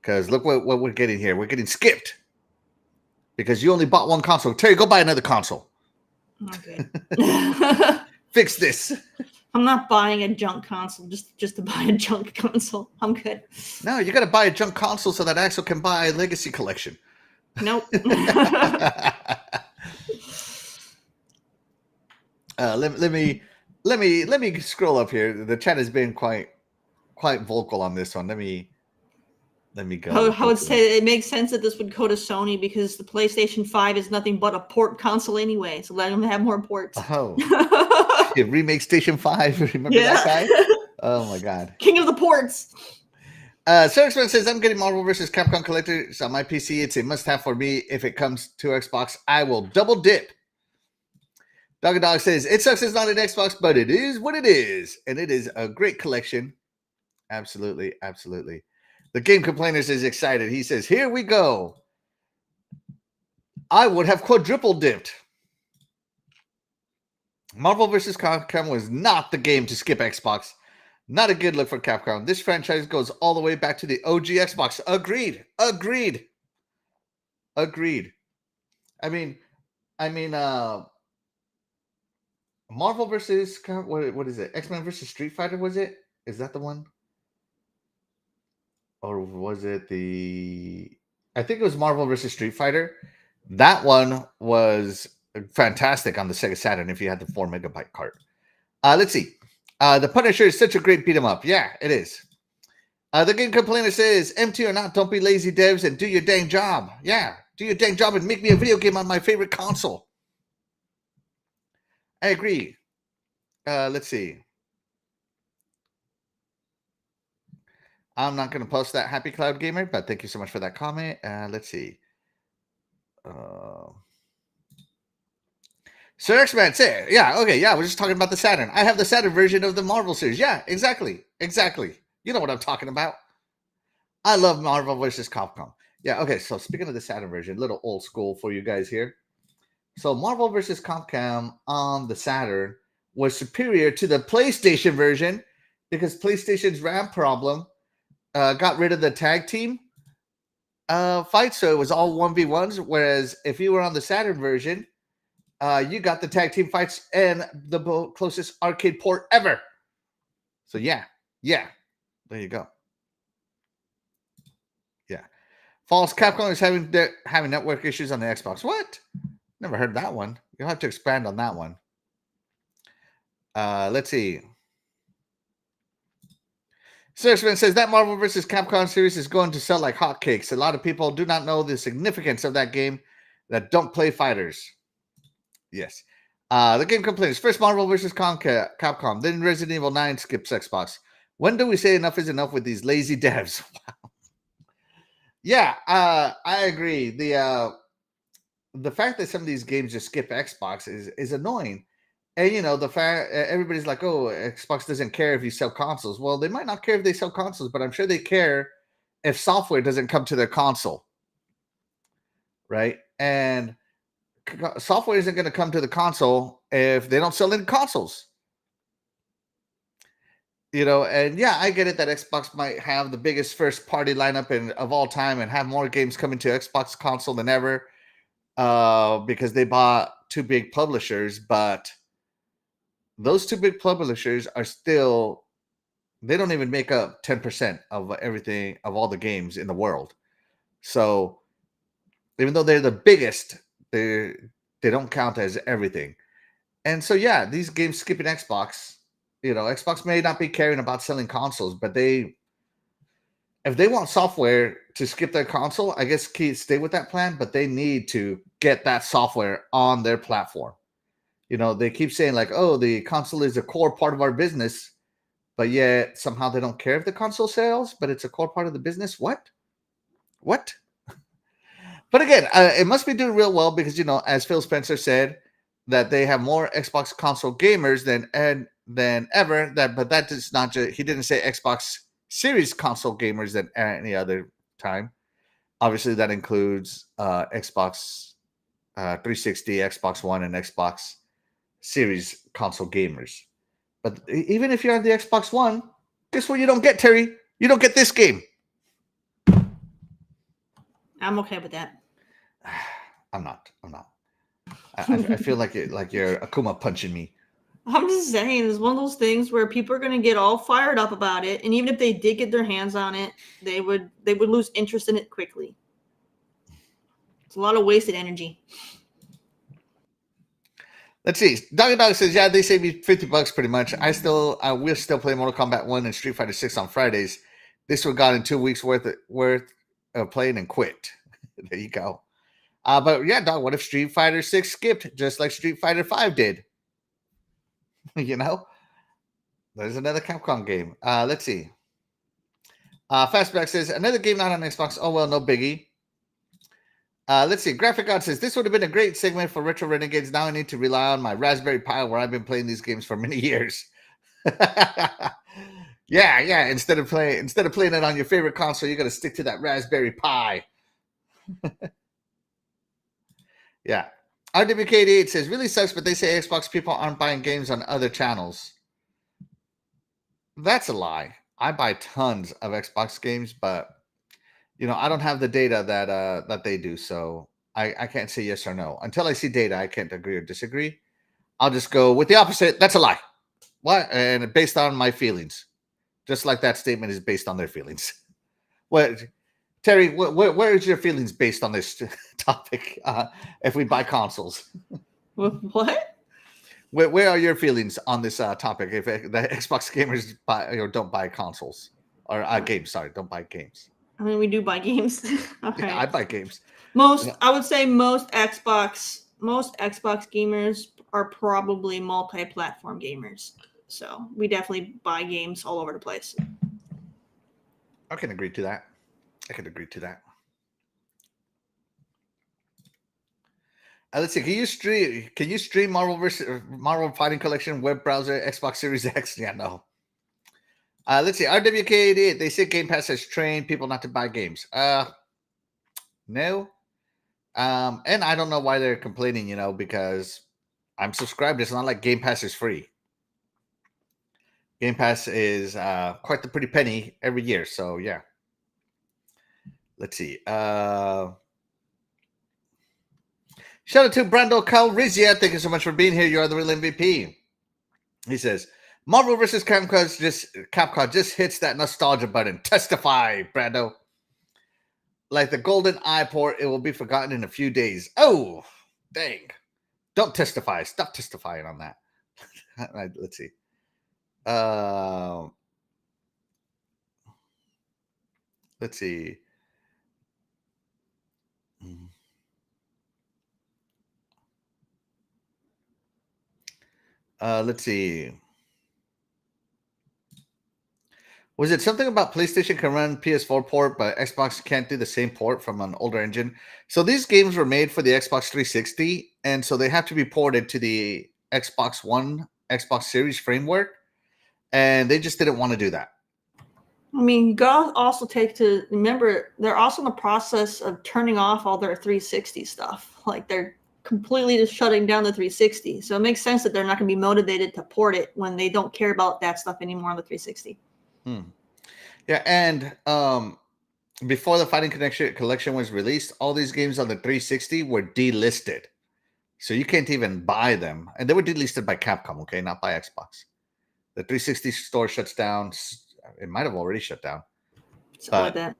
Because look what we're getting here. We're getting skipped. Because you only bought one console. Terry, go buy another console. Okay. Fix this. I'm not buying a junk console just to buy a junk console. I'm good. No, you got to buy a junk console so that Axel can buy a Legacy Collection. Nope. Let me scroll up here. The chat has been quite vocal on this one. Let me go. I would say it makes sense that this would go to Sony because the PlayStation 5 is nothing but a port console anyway. So let them have more ports. Oh, it remake Station 5. Remember that guy? Oh my God. King of the ports. Sirxman says, I'm getting Marvel vs. Capcom Collectors on my PC. It's a must-have for me. If it comes to Xbox, I will double dip. Doggy Dog says, it sucks it's not an Xbox, but it is what it is. And it is a great collection. Absolutely, absolutely. The Game Complainers is excited. He says, here we go. I would have quadruple dipped. Marvel vs. Capcom was not the game to skip Xbox. Not a good look for Capcom. This franchise goes all the way back to the OG Xbox. Agreed. I mean, Marvel versus what is it? X-Men versus Street Fighter, was it? Is that the one? Or was it I think it was Marvel versus Street Fighter. That one was fantastic on the Sega Saturn if you had the 4 megabyte cart. Let's see. The Punisher is such a great beat 'em up. Yeah, it is. The Game Complainer says, MT or not, don't be lazy devs and do your dang job. Yeah, do your dang job and make me a video game on my favorite console. I agree. Let's see. I'm not going to post that, Happy Cloud Gamer, but thank you so much for that comment. Let's see. Sir X-Man said, yeah, okay, yeah, we're just talking about the Saturn. I have the Saturn version of the Marvel series. Yeah, exactly. You know what I'm talking about. I love Marvel versus Capcom. Yeah, okay, so speaking of the Saturn version, little old school for you guys here. So Marvel versus Capcom on the Saturn was superior to the PlayStation version because PlayStation's RAM problem got rid of the tag team fight, so it was all 1v1s, whereas if you were on the Saturn version, you got the tag team fights and the closest arcade port ever. So yeah, there you go. Yeah, false. Capcom is having network issues on the Xbox. What? Never heard that one. You'll have to expand on that one. Let's see. Sirxman says that Marvel vs. Capcom series is going to sell like hotcakes. A lot of people do not know the significance of that game that don't play fighters. Yes. The Game Complainers. First Marvel vs. Capcom. Then Resident Evil 9 skips Xbox. When do we say enough is enough with these lazy devs? Wow. Yeah, I agree. The fact that some of these games just skip Xbox is annoying. And, the fact everybody's like, oh, Xbox doesn't care if you sell consoles. Well, they might not care if they sell consoles, but I'm sure they care if software doesn't come to their console. Right? And software isn't going to come to the console if they don't sell any consoles. And yeah, I get it that Xbox might have the biggest first-party lineup of all time and have more games coming to Xbox console than ever because they bought 2 big publishers, but those 2 big publishers are still, they don't even make up 10% of everything, of all the games in the world. So even though they're the biggest, They don't count as everything. And so yeah, these games skipping Xbox, Xbox may not be caring about selling consoles, but if they want software to skip their console, I guess stay with that plan, but they need to get that software on their platform. They keep saying like, oh, the console is a core part of our business, but yet somehow they don't care if the console sells, but it's a core part of the business. What? But again, it must be doing real well because, as Phil Spencer said, that they have more Xbox console gamers than ever. But that is not just, he didn't say Xbox Series console gamers than any other time. Obviously, that includes Xbox 360, Xbox One, and Xbox Series console gamers. But even if you're on the Xbox One, guess what you don't get, Terry? You don't get this game. I'm okay with that. I'm not. I feel like you're Akuma punching me. I'm just saying, it's one of those things where people are going to get all fired up about it, and even if they did get their hands on it, they would lose interest in it quickly. It's a lot of wasted energy. Let's see. Doggy Dog says, yeah, they save you $50 pretty much. We'll still play Mortal Kombat 1 and Street Fighter 6 on Fridays. This one got in 2 weeks worth of playing and quit. There you go. But yeah, dog, what if Street Fighter 6 skipped just like Street Fighter 5 did? There's another Capcom game. Let's see. Fastback says, another game not on Xbox. Oh, well, no biggie. Let's see. Graphic God says, this would have been a great segment for Retro Renegades. Now I need to rely on my Raspberry Pi where I've been playing these games for many years. Yeah. Instead of playing it on your favorite console, you got to stick to that Raspberry Pi. Yeah. RWK88 says, really sucks, but they say Xbox people aren't buying games on other channels. That's a lie. I buy tons of Xbox games, but I don't have the data that they do, so I can't say yes or no. Until I see data, I can't agree or disagree. I'll just go with the opposite. That's a lie. What? And based on my feelings. Just like that statement is based on their feelings. What, Terry, where is your feelings based on this topic? If we buy consoles. What? Where are your feelings on this topic? If the Xbox gamers buy or don't buy consoles or games, sorry, don't buy games. I mean, we do buy games. Okay. Yeah, I buy games. I would say most Xbox gamers are probably multi-platform gamers. So we definitely buy games all over the place. I can agree to that. Let's see. Can you stream Marvel Fighting Collection web browser Xbox Series X? Yeah, no. Let's see. RWK88. They say Game Pass has trained people not to buy games. No. And I don't know why they're complaining. Because I'm subscribed. It's not like Game Pass is free. Game Pass is quite the pretty penny every year. So yeah. Let's see. Shout out to Brando Calrissian. Thank you so much for being here. You are the real MVP. He says, Marvel vs. Capcom just hits that nostalgia button. Testify, Brando. Like the Golden Eye port, it will be forgotten in a few days. Oh, dang. Don't testify. Stop testifying on that. Let's see. Let's see. Let's see. Was it something about PlayStation can run PS4 port, but Xbox can't do the same port from an older engine? So these games were made for the Xbox 360, and so they have to be ported to the Xbox One, Xbox Series framework, and they just didn't want to do that. I mean, you gotta also remember, they're also in the process of turning off all their 360 stuff. Like they're completely just shutting down the 360. So it makes sense that they're not going to be motivated to port it when they don't care about that stuff anymore on the 360. Yeah, and before the Fighting Collection was released, all these games on the 360 were delisted. So you can't even buy them. And they were delisted by Capcom, okay, not by Xbox. The 360 store shuts down. It might have already shut down. Something like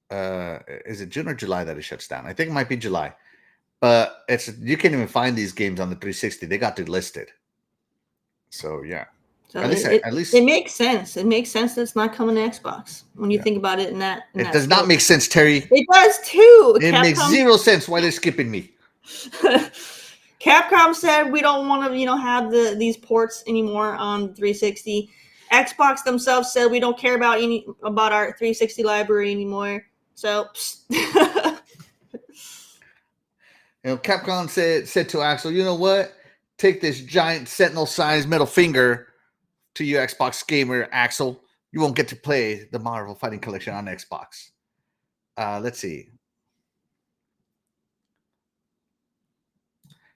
that. Is it June or July that it shuts down? I think it might be July. But you can't even find these games on the 360. They got delisted. So yeah. So At least it makes sense. It makes sense that it's not coming to Xbox when you think about it in that. It does not make sense, Terry. It does too. It makes zero sense why they're skipping me. Capcom said we don't want to, have these ports anymore on 360. Xbox themselves said we don't care about our 360 library anymore. So, Capcom said to Axel, you know what? Take this giant sentinel-sized middle finger to you Xbox gamer, Axel. You won't get to play the Marvel Fighting Collection on Xbox. Let's see.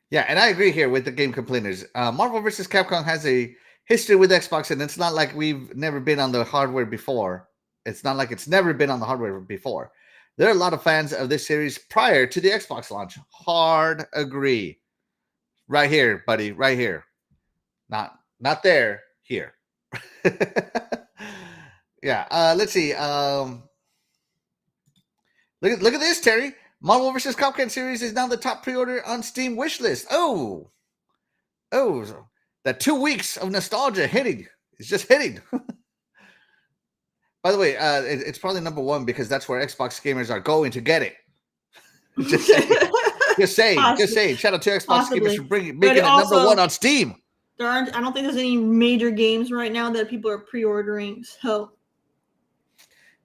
Yeah, and I agree here with the game complainers. Marvel vs. Capcom has a history with Xbox, and it's not like we've never been on the hardware before. It's not like it's never been on the hardware before. There are a lot of fans of this series prior to the Xbox launch. Hard agree. Right here, buddy. Right here. Not there. Here. Yeah. Let's see. Look at this, Terry. Marvel vs. Capcom series is now the top pre-order on Steam wishlist. Oh, that 2 weeks of nostalgia hitting. It's just hitting. By the way, it's probably number one because that's where Xbox gamers are going to get it. Just saying. Just saying. Shout out to Xbox gamers for making it number one on Steam. I don't think there's any major games right now that people are pre-ordering. So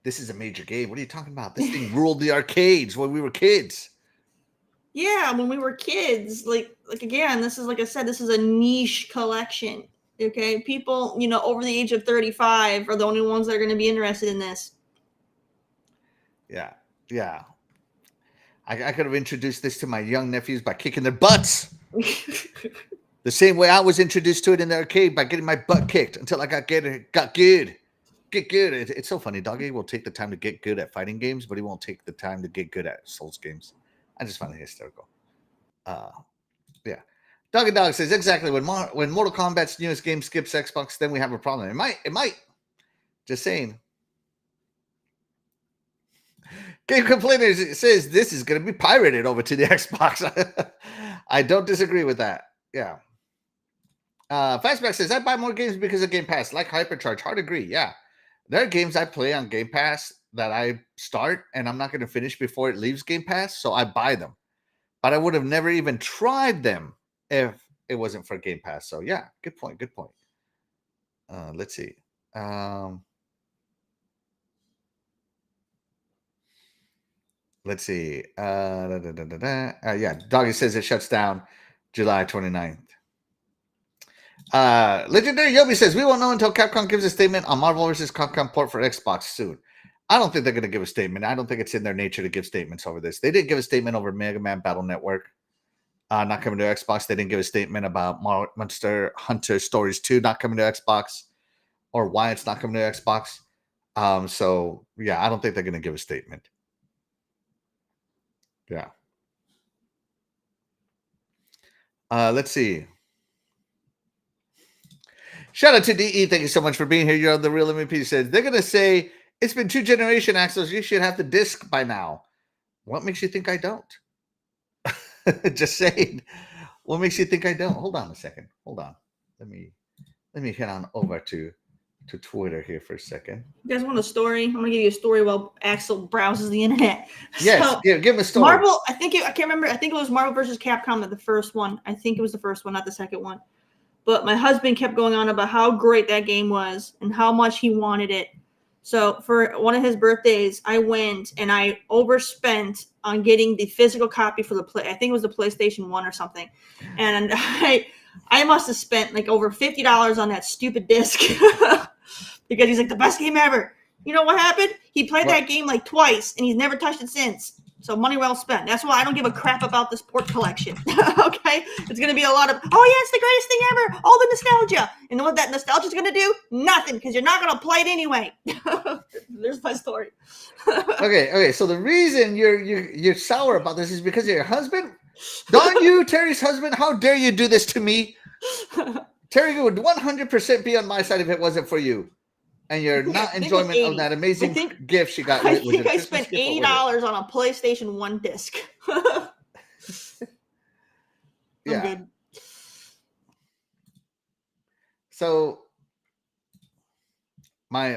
this is a major game. What are you talking about? This thing ruled the arcades when we were kids. Yeah, when we were kids. Like again, this is, like I said, this is a niche collection. Okay, people, over the age of 35 are the only ones that are going to be interested in this. Yeah. I could have introduced this to my young nephews by kicking their butts. The same way I was introduced to it in the arcade by getting my butt kicked until I got good. Get good. It's so funny. Doggy will take the time to get good at fighting games, but he won't take the time to get good at Souls games. I just find it hysterical. Yeah. Doggy Dog says exactly when Mortal Kombat's newest game skips Xbox, then we have a problem. It might. Just saying. Game Complainers says this is going to be pirated over to the Xbox. I don't disagree with that. Yeah. Fastback says I buy more games because of Game Pass, like Hypercharge. Hard agree. Yeah. There are games I play on Game Pass that I start and I'm not going to finish before it leaves Game Pass, so I buy them. But I would have never even tried them if it wasn't for Game Pass. So yeah, good point. Let's see. Let's see. Yeah, Doggy says it shuts down July 29th. Legendary Yobi says we won't know until Capcom gives a statement on Marvel vs. Capcom port for Xbox soon. I don't think they're going to give a statement. I don't think it's in their nature to give statements over this. They didn't give a statement over Mega Man Battle Network not coming to Xbox. They didn't give a statement about Monster Hunter Stories 2 not coming to Xbox or why it's not coming to Xbox. So yeah, I don't think they're going to give a statement. Yeah. Let's see. Shout out to DE. Thank you so much for being here. You're on the Real MVP. Says they're going to say it's been 2 generation Axels. You should have the disc by now. What makes you think I don't? Just saying. What makes you think I don't? Hold on a second. Hold on. Let me head on over to Twitter here for a second. You guys want a story? I'm gonna give you a story while Axel browses the internet. Yes, so, give him a story. Marvel. I can't remember. I think it was Marvel versus Capcom, the first one. I think it was the first one, not the second one. But my husband kept going on about how great that game was and how much he wanted it. So for one of his birthdays, I went and I overspent on getting the physical copy for I think it was the PlayStation 1 or something. And I must have spent like over $50 on that stupid disc because he's like, the best game ever. You know what happened? He played that game like twice and he's never touched it since. So money well spent. That's why I don't give a crap about this port collection. Okay? It's going to be a lot of, oh yeah, it's the greatest thing ever. All the nostalgia. And what that nostalgia is going to do? Nothing, because you're not going to play it anyway. There's my story. Okay. So the reason you're sour about this is because of your husband? Don't you, Terry's husband? How dare you do this to me? Terry would 100% be on my side if it wasn't for you. And your not enjoyment of that amazing gift she got. I think I spent $80 on a PlayStation 1 disc. I'm good. So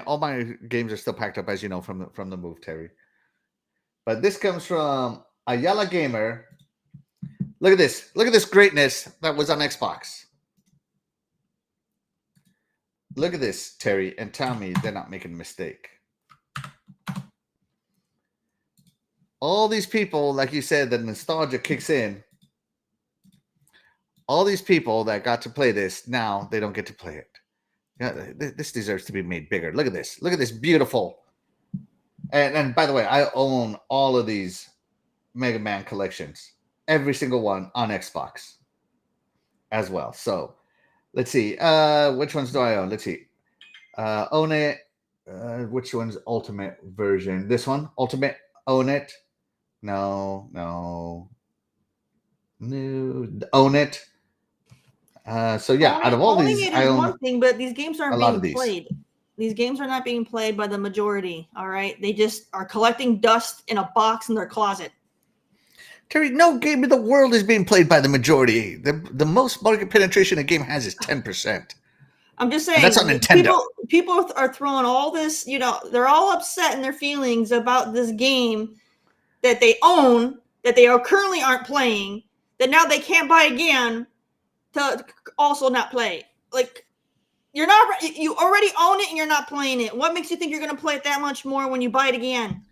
all my games are still packed up, as you know, from the move, Terry. But this comes from Ayala Gamer. Look at this. Look at this greatness that was on Xbox. Look at this, Terry, and tell me they're not making a mistake. All these people, like you said, the nostalgia kicks in. All these people that got to play this, now they don't get to play it. Yeah, this deserves to be made bigger. Look at this. Look at this beautiful. And by the way, I own all of these Mega Man collections, every single one on Xbox as well. So let's see. Which ones do I own? Let's see. Own it. Which one's ultimate version? This one, ultimate. Own it. No. New. Own it. So yeah, out of all owning these, it I is own one thing, but these games aren't a lot of being these. played. These games are not being played by the majority. All right, they just are collecting dust in a box in their closet. Terry, no game in the world is being played by the majority. The most market penetration a game has is 10%. I'm just saying, and that's on Nintendo. People are throwing all this. You know, they're all upset in their feelings about this game that they own, that they currently aren't playing, that now they can't buy again to also not play. Like, you already own it and you're not playing it. What makes you think you're going to play it that much more when you buy it again?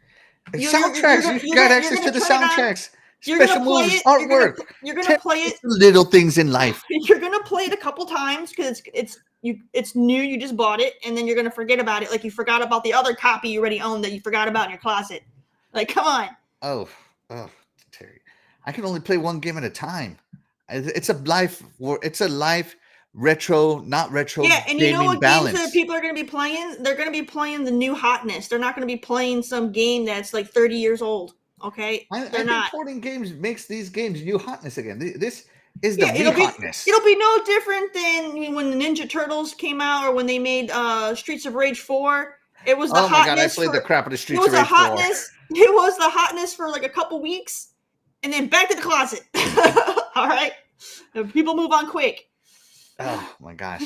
Soundtracks, you got access to the soundtracks. Special moves, artwork. You're going to play it. Little things in life. You're going to play it a couple times because it's new. You just bought it, and then you're going to forget about it, like you forgot about the other copy you already owned that you forgot about in your closet. Like, come on. Oh, Terry, I can only play one game at a time. It's a life retro, not retro. Yeah, and you know what balance. games that people are going to be playing? They're going to be playing the new hotness. They're not going to be playing some game that's like 30 years old. Okay, I think porting games makes these games new hotness again. This is the hotness. It'll be no different than when the Ninja Turtles came out or when they made Streets of Rage 4. It was the hotness. Oh my god, I played the crap out of Streets of Rage 4. It was the hotness for like a couple weeks, and then back to the closet. All right, people move on quick. Oh my gosh!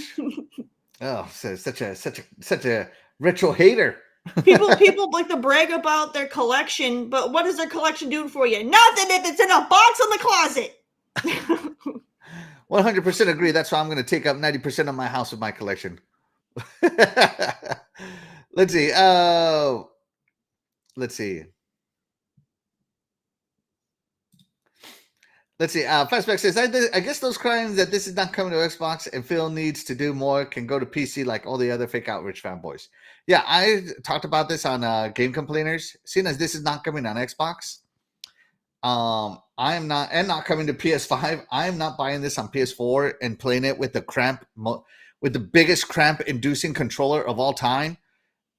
Oh, so such a retro hater. People like to brag about their collection, but what is their collection doing for you? Nothing if it's in a box in the closet. 100% agree. That's why I'm going to take up 90% of my house with my collection. Let's see. Let's see. Fastback says, I guess those crimes that this is not coming to Xbox and Phil needs to do more can go to PC like all the other fake outreach fanboys. Yeah, I talked about this on Game Complainers. Seeing as this is not coming on Xbox, I am not, and not coming to PS5. I am not buying this on PS4 and playing it with with the biggest cramp-inducing controller of all time.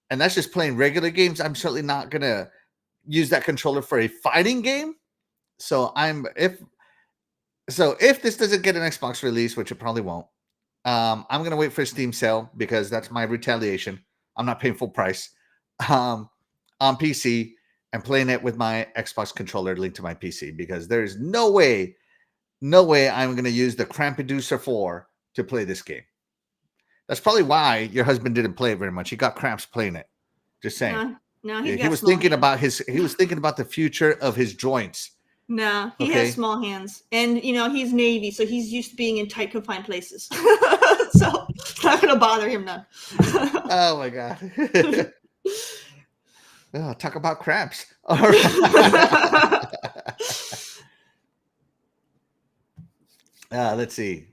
And that's just playing regular games. I'm certainly not gonna use that controller for a fighting game. So if this doesn't get an Xbox release, which it probably won't, I'm going to wait for a Steam sale because that's my retaliation. I'm not paying full price on PC and playing it with my Xbox controller linked to my PC because there's no way I'm going to use the Cramp Inducer 4 to play this game. That's probably why your husband didn't play it very much. He got cramps playing it. Just saying. No, he was thinking about the future of his joints. No, he has small hands, and he's Navy, so he's used to being in tight, confined places. So it's not going to bother him none. Oh my god! Oh, talk about cramps. All right. Let's see.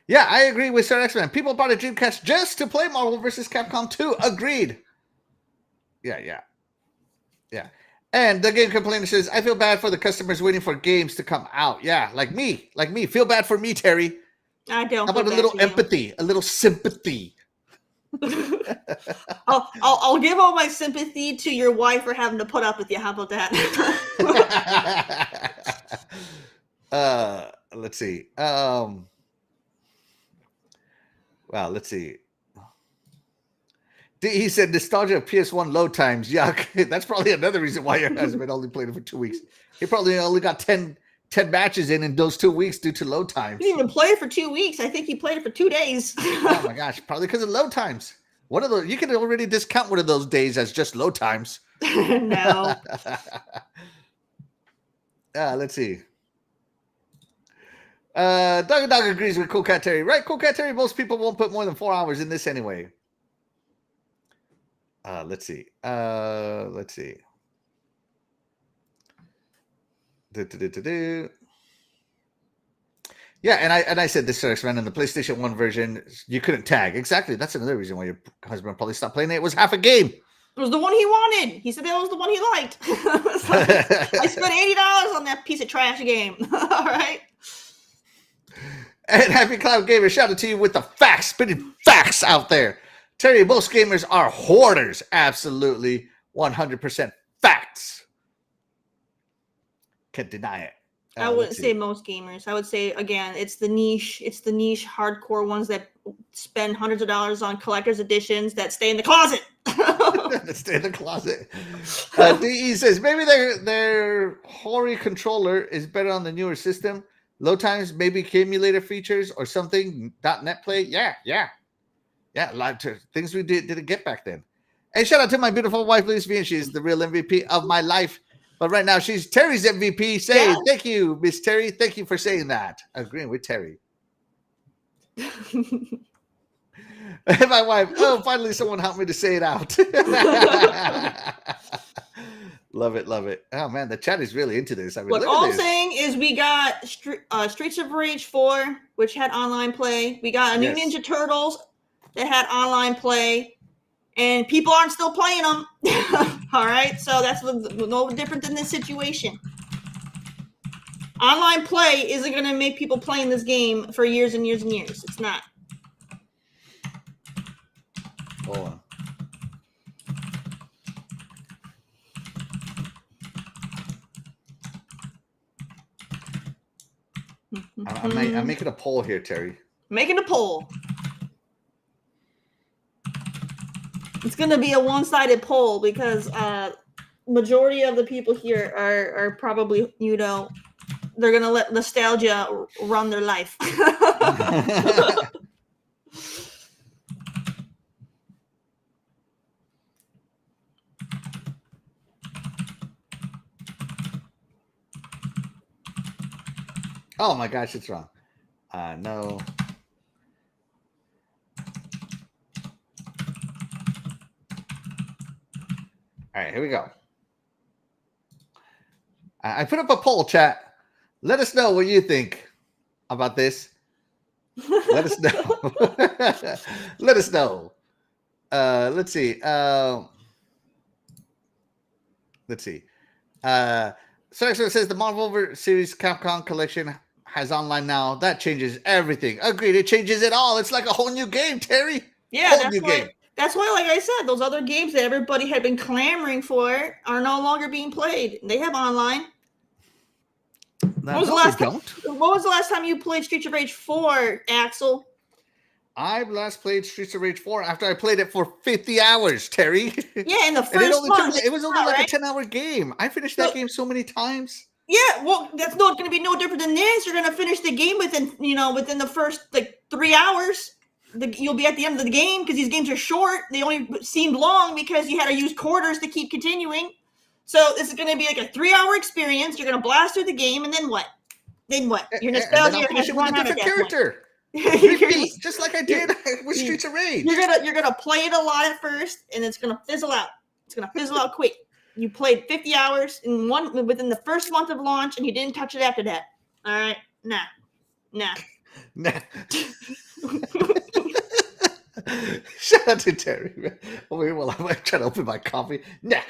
Yeah, I agree with Sir X-Man. People bought a Dreamcast just to play Marvel vs. Capcom 2. Agreed. Yeah. And the Game Complainer says, I feel bad for the customers waiting for games to come out. Yeah, like me. Feel bad for me, Terry. I don't. How about a little empathy, a little sympathy? I'll give all my sympathy to your wife for having to put up with you. How about that? Let's see. Well, let's see. He said nostalgia of PS1 load times. Yuck. That's probably another reason why your husband only played it for 2 weeks. He probably only got 10 10 matches in those 2 weeks due to load times. He didn't even play it for 2 weeks. I think he played it for 2 days. Oh my gosh, probably because of load times. One of those, you can already discount one of those days as just load times. No. Let's see. Dog agrees with Cool Cat Terry. Right, Cool Cat Terry, most people won't put more than 4 hours in this anyway. Let's see. Yeah, and I said this, man, in the PlayStation 1 version, you couldn't tag. Exactly. That's another reason why your husband probably stopped playing it. It was half a game. It was the one he wanted. He said that was the one he liked. Like, I spent $80 on that piece of trash game. All right. And Happy Cloud Gamer, shout out to you with the facts, spitting facts out there. Terry, most gamers are hoarders. Absolutely. 100% facts. Can't deny it. I wouldn't say most gamers. I would say, again, it's the niche hardcore ones that spend hundreds of dollars on collector's editions that stay in the closet. That stay in the closet. DE says maybe their Hori controller is better on the newer system. Load times, maybe accumulator features or something. .NET Play. Yeah. A lot of things we didn't get back then. And shout out to my beautiful wife, Louise V, and she's the real MVP of my life. But right now, she's Terry's MVP. Thank you, Miss Terry. Thank you for saying that. Agreeing with Terry. And my wife, finally someone helped me to say it out. Love it. Oh, man, the chat is really into this. I mean, look, all I'm saying is we got Streets of Rage 4, which had online play. We got a new Ninja Turtles that had online play. And people aren't still playing them. All right. So that's no different than this situation. Online play isn't going to make people playing this game for years and years and years. It's not. Hold on. I'm making a poll here, Terry. Making a poll. It's going to be a one-sided poll because majority of the people here are probably, they're going to let nostalgia run their life. Oh my gosh, it's wrong. No. All right, here we go. I put up a poll, chat. Let us know what you think about this. Let us know. Let us know. Let's see. So says the Marvel series Capcom collection has online now. That changes everything. Agreed. It changes it all. It's like a whole new game, Terry. Yeah, that's why, like I said, those other games that everybody had been clamoring for are no longer being played. They have online. When was the last time you played Streets of Rage 4, Axel? I last played Streets of Rage 4 after I played it for 50 hours, Terry. Yeah, in the first month. It was only like a 10-hour game. I finished that game so many times. Yeah, well, that's not going to be no different than this. You're going to finish the game within the first 3 hours. You'll be at the end of the game because these games are short. They only seemed long because you had to use quarters to keep continuing. So this is going to be like a 3-hour experience. You're going to blast through the game, and then what? Your nostalgia has run out of character. Repeat, just like I did with Streets of Rage. You're gonna play it a lot at first, and it's gonna fizzle out. It's gonna fizzle out quick. You played 50 hours within the first month of launch, and you didn't touch it after that. All right, nah. Shout out to Terry. Wait, well, I'm trying to open my coffee. Nah.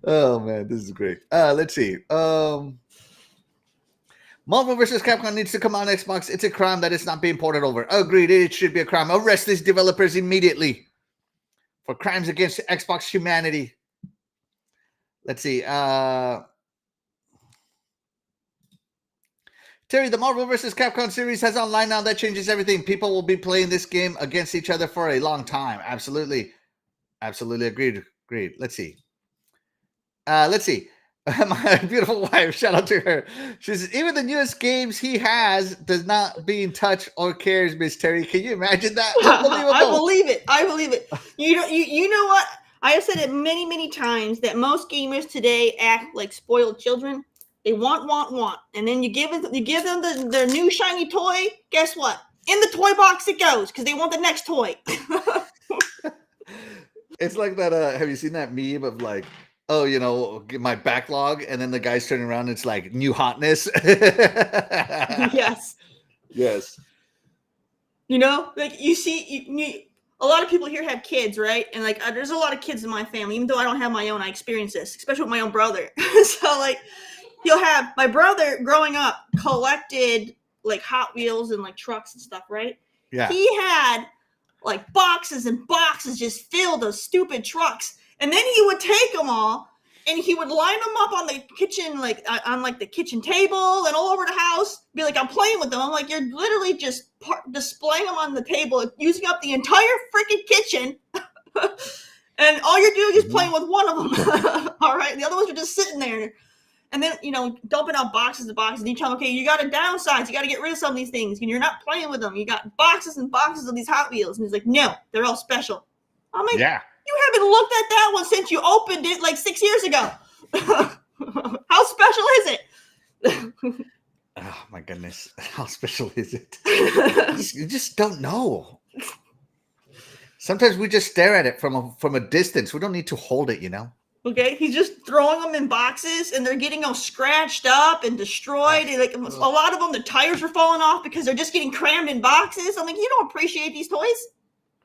Oh man, this is great. Let's see. Marvel vs. Capcom needs to come on Xbox. It's a crime that it's not being ported over. Agreed. It should be a crime. Arrest these developers immediately for crimes against Xbox humanity. Let's see. Terry, the Marvel vs. Capcom series has online now. That changes everything. People will be playing this game against each other for a long time. Absolutely. Agreed. Let's see. My beautiful wife, shout out to her. She says, even the newest games he has does not being touched or cares, Miss Terry. Can you imagine that? I Unbelievable. believe it. I believe it. You know what? I have said it many times that most gamers today act like spoiled children. They want, and then you give them the new shiny toy. Guess what? In the toy box it goes because they want the next toy. It's like that. Have you seen that meme of like, oh, get my backlog, and then the guy's turning around, and it's like new hotness. Yes. Yes. Like you see, a lot of people here have kids, right? And like, there's a lot of kids in my family. Even though I don't have my own, I experience this, especially with my own brother. So like, you'll have my brother growing up collected like Hot Wheels and like trucks and stuff, right? Yeah. He had like boxes and boxes just filled of stupid trucks, and then he would take them all and he would line them up on the kitchen, like on like the kitchen table and all over the house. Be like, I'm playing with them. I'm like, you're literally just displaying them on the table, using up the entire freaking kitchen. And all you're doing is playing with one of them. All right, the other ones are just sitting there. And then, dumping out boxes and boxes. And you tell them, okay, you got to downsize. You got to get rid of some of these things. And you're not playing with them. You got boxes and boxes of these Hot Wheels. And he's like, no, they're all special. I'm like, Yeah. You haven't looked at that one since you opened it like 6 years ago. How special is it? Oh, my goodness. How special is it? You just don't know. Sometimes we just stare at it from a distance. We don't need to hold it, Okay, he's just throwing them in boxes, and they're getting all scratched up and destroyed. And like a lot of them, the tires are falling off because they're just getting crammed in boxes. I'm like, you don't appreciate these toys.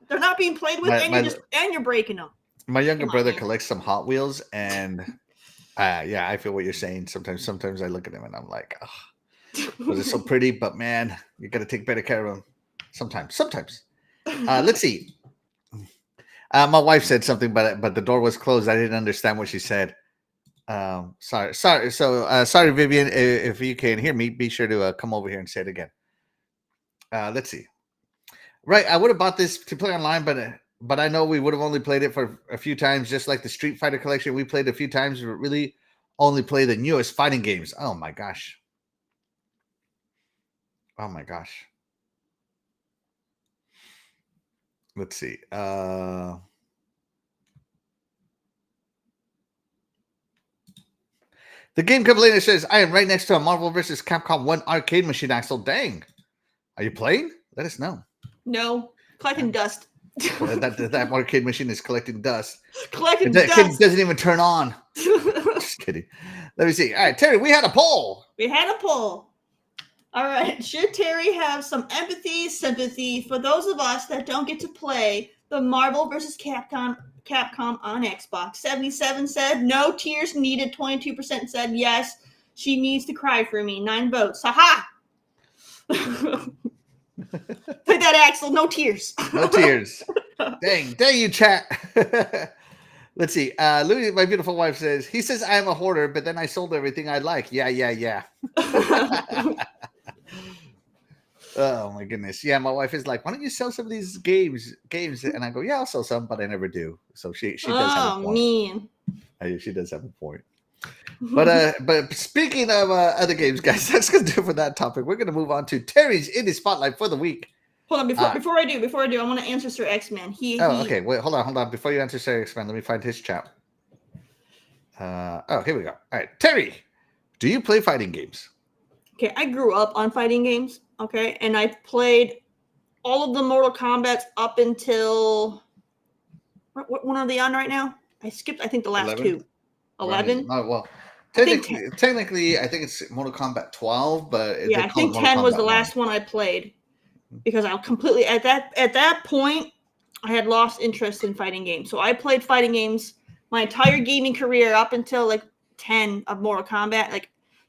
They're not being played with, and you're breaking them. My younger brother collects some Hot Wheels, and yeah, I feel what you're saying. Sometimes I look at him and I'm like, oh, those are so pretty, but man, you got to take better care of them. Sometimes. Let's see. My wife said something, but the door was closed. I didn't understand what she said. Sorry. So sorry, Vivian. If you can hear me, be sure to come over here and say it again. Let's see. Right, I would have bought this to play online, but I know we would have only played it for a few times, just like the Street Fighter collection. We played a few times, but really only play the newest fighting games. Oh my gosh. Oh my gosh. Let's see. The game complainer says, I am right next to a Marvel vs. Capcom 1 arcade machine, Axel. Dang. Are you playing? Let us know. No. Collecting dust. that arcade machine is collecting dust. Collecting dust. It doesn't even turn on. Just kidding. Let me see. All right, Terry, we had a poll. All right. Should Terry have some sympathy for those of us that don't get to play the Marvel vs. Capcom on Xbox? 77 said no tears needed. 22% said yes. She needs to cry for me. 9 votes. Ha! Play that, Axel. No tears. No tears. Dang you, chat. Let's see. Louis, my beautiful wife says, he says I am a hoarder, but then I sold everything I like. Yeah. Oh my goodness. Yeah, my wife is like, why don't you sell some of these games? And I go, yeah, I'll sell some, but I never do. So she does have a point. Mean. She does have a point. But speaking of other games, guys, that's gonna do it for that topic. We're gonna move on to Terry's Indie Spotlight for the week. Hold on, before I do, I want to answer Sir X-Man. Okay. Wait, hold on. Before you answer Sir X-Man, let me find his chat. Here we go. All right, Terry, do you play fighting games? Okay, I grew up on fighting games. Okay, and I played all of the Mortal Kombats up until what one are they on right now? I skipped, I think, the last 2. 11? Oh, well, technically, I think it's Mortal Kombat 12, but yeah, I think 10 was the last one I played because I completely at that point I had lost interest in fighting games. So I played fighting games my entire gaming career up until like 10 of Mortal Kombat,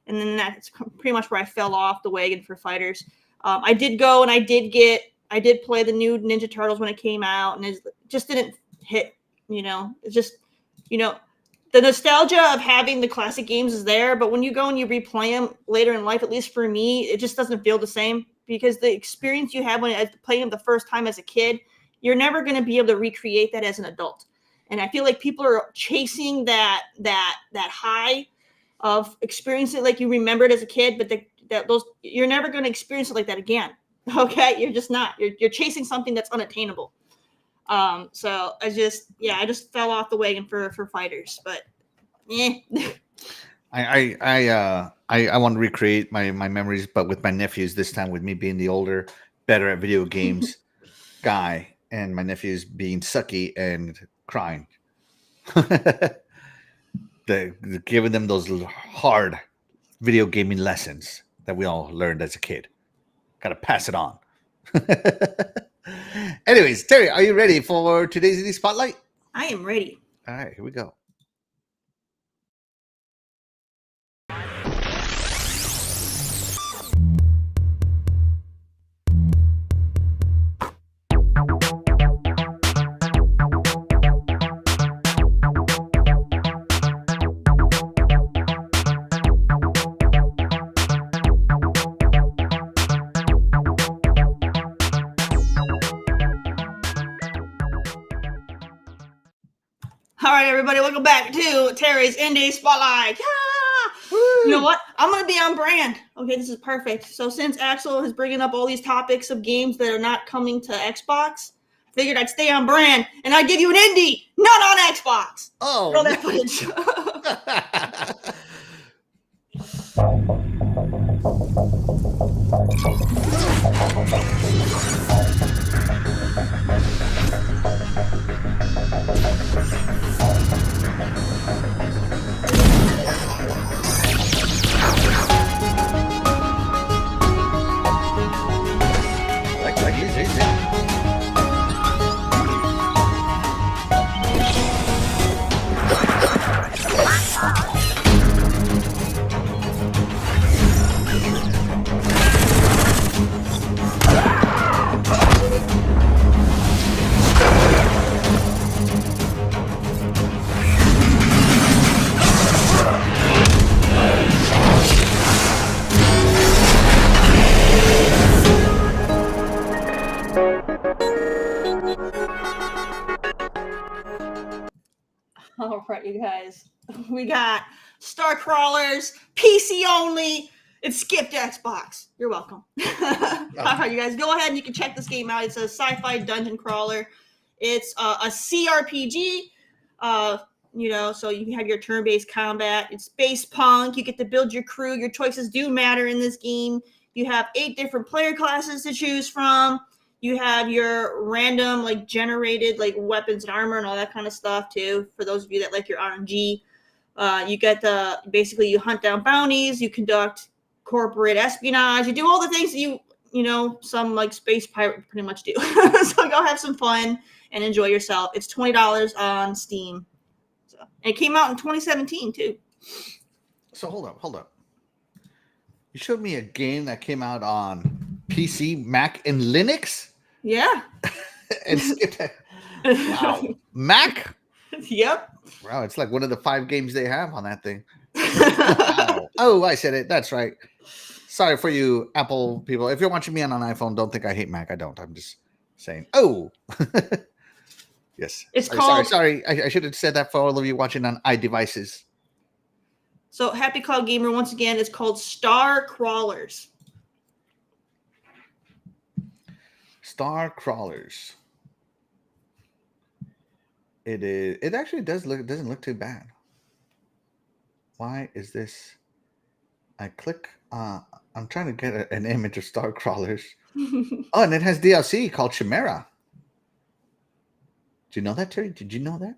and then that's pretty much where I fell off the wagon for fighters. I did go and I did play the new Ninja Turtles when it came out, and it just didn't hit. It's just the nostalgia of having the classic games is there, but when you go and you replay them later in life, at least for me, it just doesn't feel the same because the experience you had when playing them the first time as a kid, you're never going to be able to recreate that as an adult. And I feel like people are chasing that high of experiencing it like you remembered as a kid, but you're never going to experience it like that again. Okay, you're just not. You're chasing something that's unattainable. So I just fell off the wagon for fighters, but I want to recreate my memories, but with my nephews this time, with me being the older, better at video games guy, and my nephews being sucky and crying. Giving them those hard video gaming lessons that we all learned as a kid. Got to pass it on. Anyways, Terry, are you ready for today's Indie Spotlight? I am ready. All right, here we go. All right, everybody, welcome back to Terry's Indie Spotlight. Yeah! You know what? I'm going to be on brand. Okay, this is perfect. So since Axel is bringing up all these topics of games that are not coming to Xbox, I figured I'd stay on brand and I'd give you an indie, not on Xbox. Oh, roll that footage. All right, you guys. We got Star Crawlers, PC only. It skipped Xbox. You're welcome. All right, you guys, go ahead and you can check this game out. It's a sci-fi dungeon crawler. It's a CRPG. So you have your turn-based combat. It's space punk. You get to build your crew. Your choices do matter in this game. You have 8 different player classes to choose from. You have your random, generated, weapons and armor and all that kind of stuff, too, for those of you that like your RNG. You get basically, you hunt down bounties, you conduct corporate espionage, you do all the things that some, space pirate pretty much do. So go have some fun and enjoy yourself. It's $20 on Steam. So, and it came out in 2017, too. So hold up. You showed me a game that came out on PC, Mac, and Linux? Yeah. And skipped it. Wow. Mac? Yep. Wow, it's like one of the 5 games they have on that thing. Wow. Oh, I said it. That's right. Sorry for you Apple people. If you're watching me on an iPhone, don't think I hate Mac. I don't. I'm just saying. Oh. Yes. It's called... Sorry. I should have said that for all of you watching on iDevices. So, Happy Cloud Gamer, once again, it's called Star Crawlers. Star Crawlers. It is. It actually doesn't look too bad. Why is this? I click. I'm trying to get an image of Star Crawlers. Oh, and it has DLC called Chimera. Do you know that, Terry? Did you know that?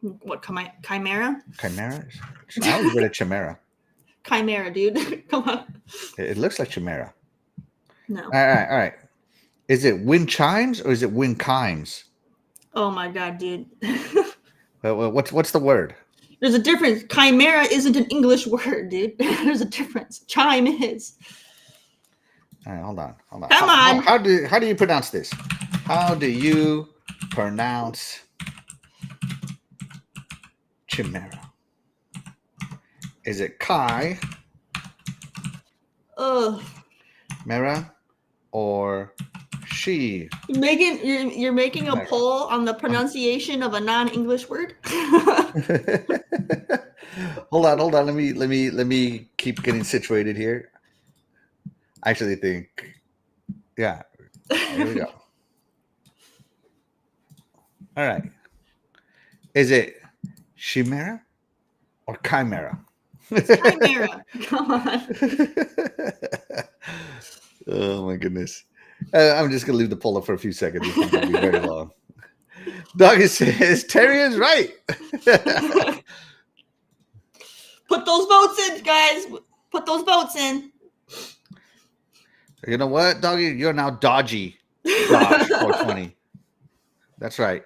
What, Chimera? Chimera? I always read it Chimera. Chimera, dude. Come on. It looks like Chimera. No. All right. Is it Wind Chimes or is it Wind Chimes? Oh my God, dude. Well, what's the word? There's a difference. Chimera isn't an English word, dude. There's a difference. Chime is. All right, hold on. Come on. How do you pronounce this? How do you pronounce Chimera? Is it Kai? Mera or she? You're making a poll on the pronunciation of a non-English word. Hold on. Let me keep getting situated here. I actually think, yeah. Here we go. All right. Is it Chimera or Chimera? Chimera. Come on. Oh my goodness. I'm just gonna leave the poll up for a few seconds. It's not gonna be very long. Doggy says Terry is right. Put those votes in, guys. Put those votes in. You know what, Doggy? You're now Dodgy Josh 420. That's right.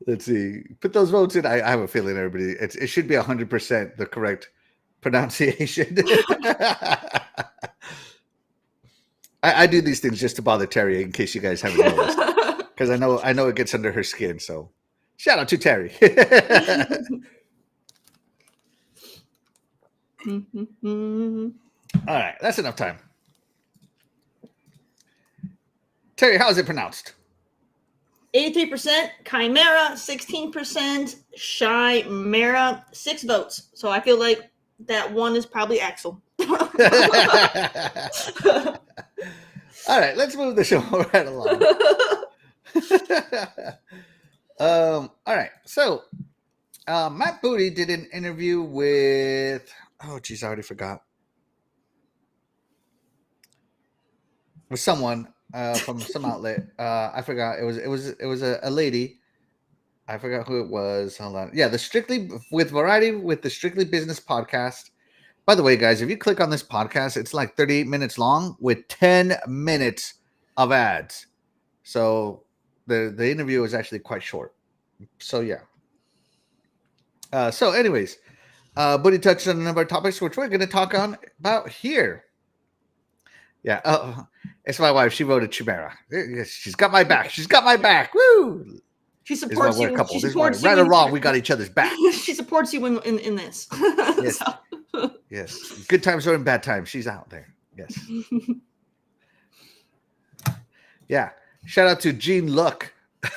Let's see. Put those votes in. I have a feeling everybody. It should be 100% the correct pronunciation. I do these things just to bother Terry, in case you guys haven't noticed, because I know it gets under her skin. So, shout out to Terry. All right, that's enough time. Terry, how is it pronounced? 83% Chimera, 16% Chimera, 6 votes. So I feel like that one is probably Axel. All right, let's move the show right along. All right, so Matt Booty did an interview with, oh geez, I already forgot, with someone from some outlet. I forgot. It was a lady. I forgot who it was. Hold on. Yeah, the Strictly Business podcast. By the way, guys, if you click on this podcast, it's like 38 minutes long with 10 minutes of ads. So the interview is actually quite short. So yeah. So anyways, Buddy touched on a number of topics which we're going to talk on about here. Yeah. It's my wife. She voted Chimera. She's got my back. She's got my back. Woo! She supports you. Couple. She supports you. Right or wrong, we got each other's back. She supports you in this. Yes. So. Yes. Good times or in bad times. She's out there. Yes. Yeah. Shout out to Jean-Luc.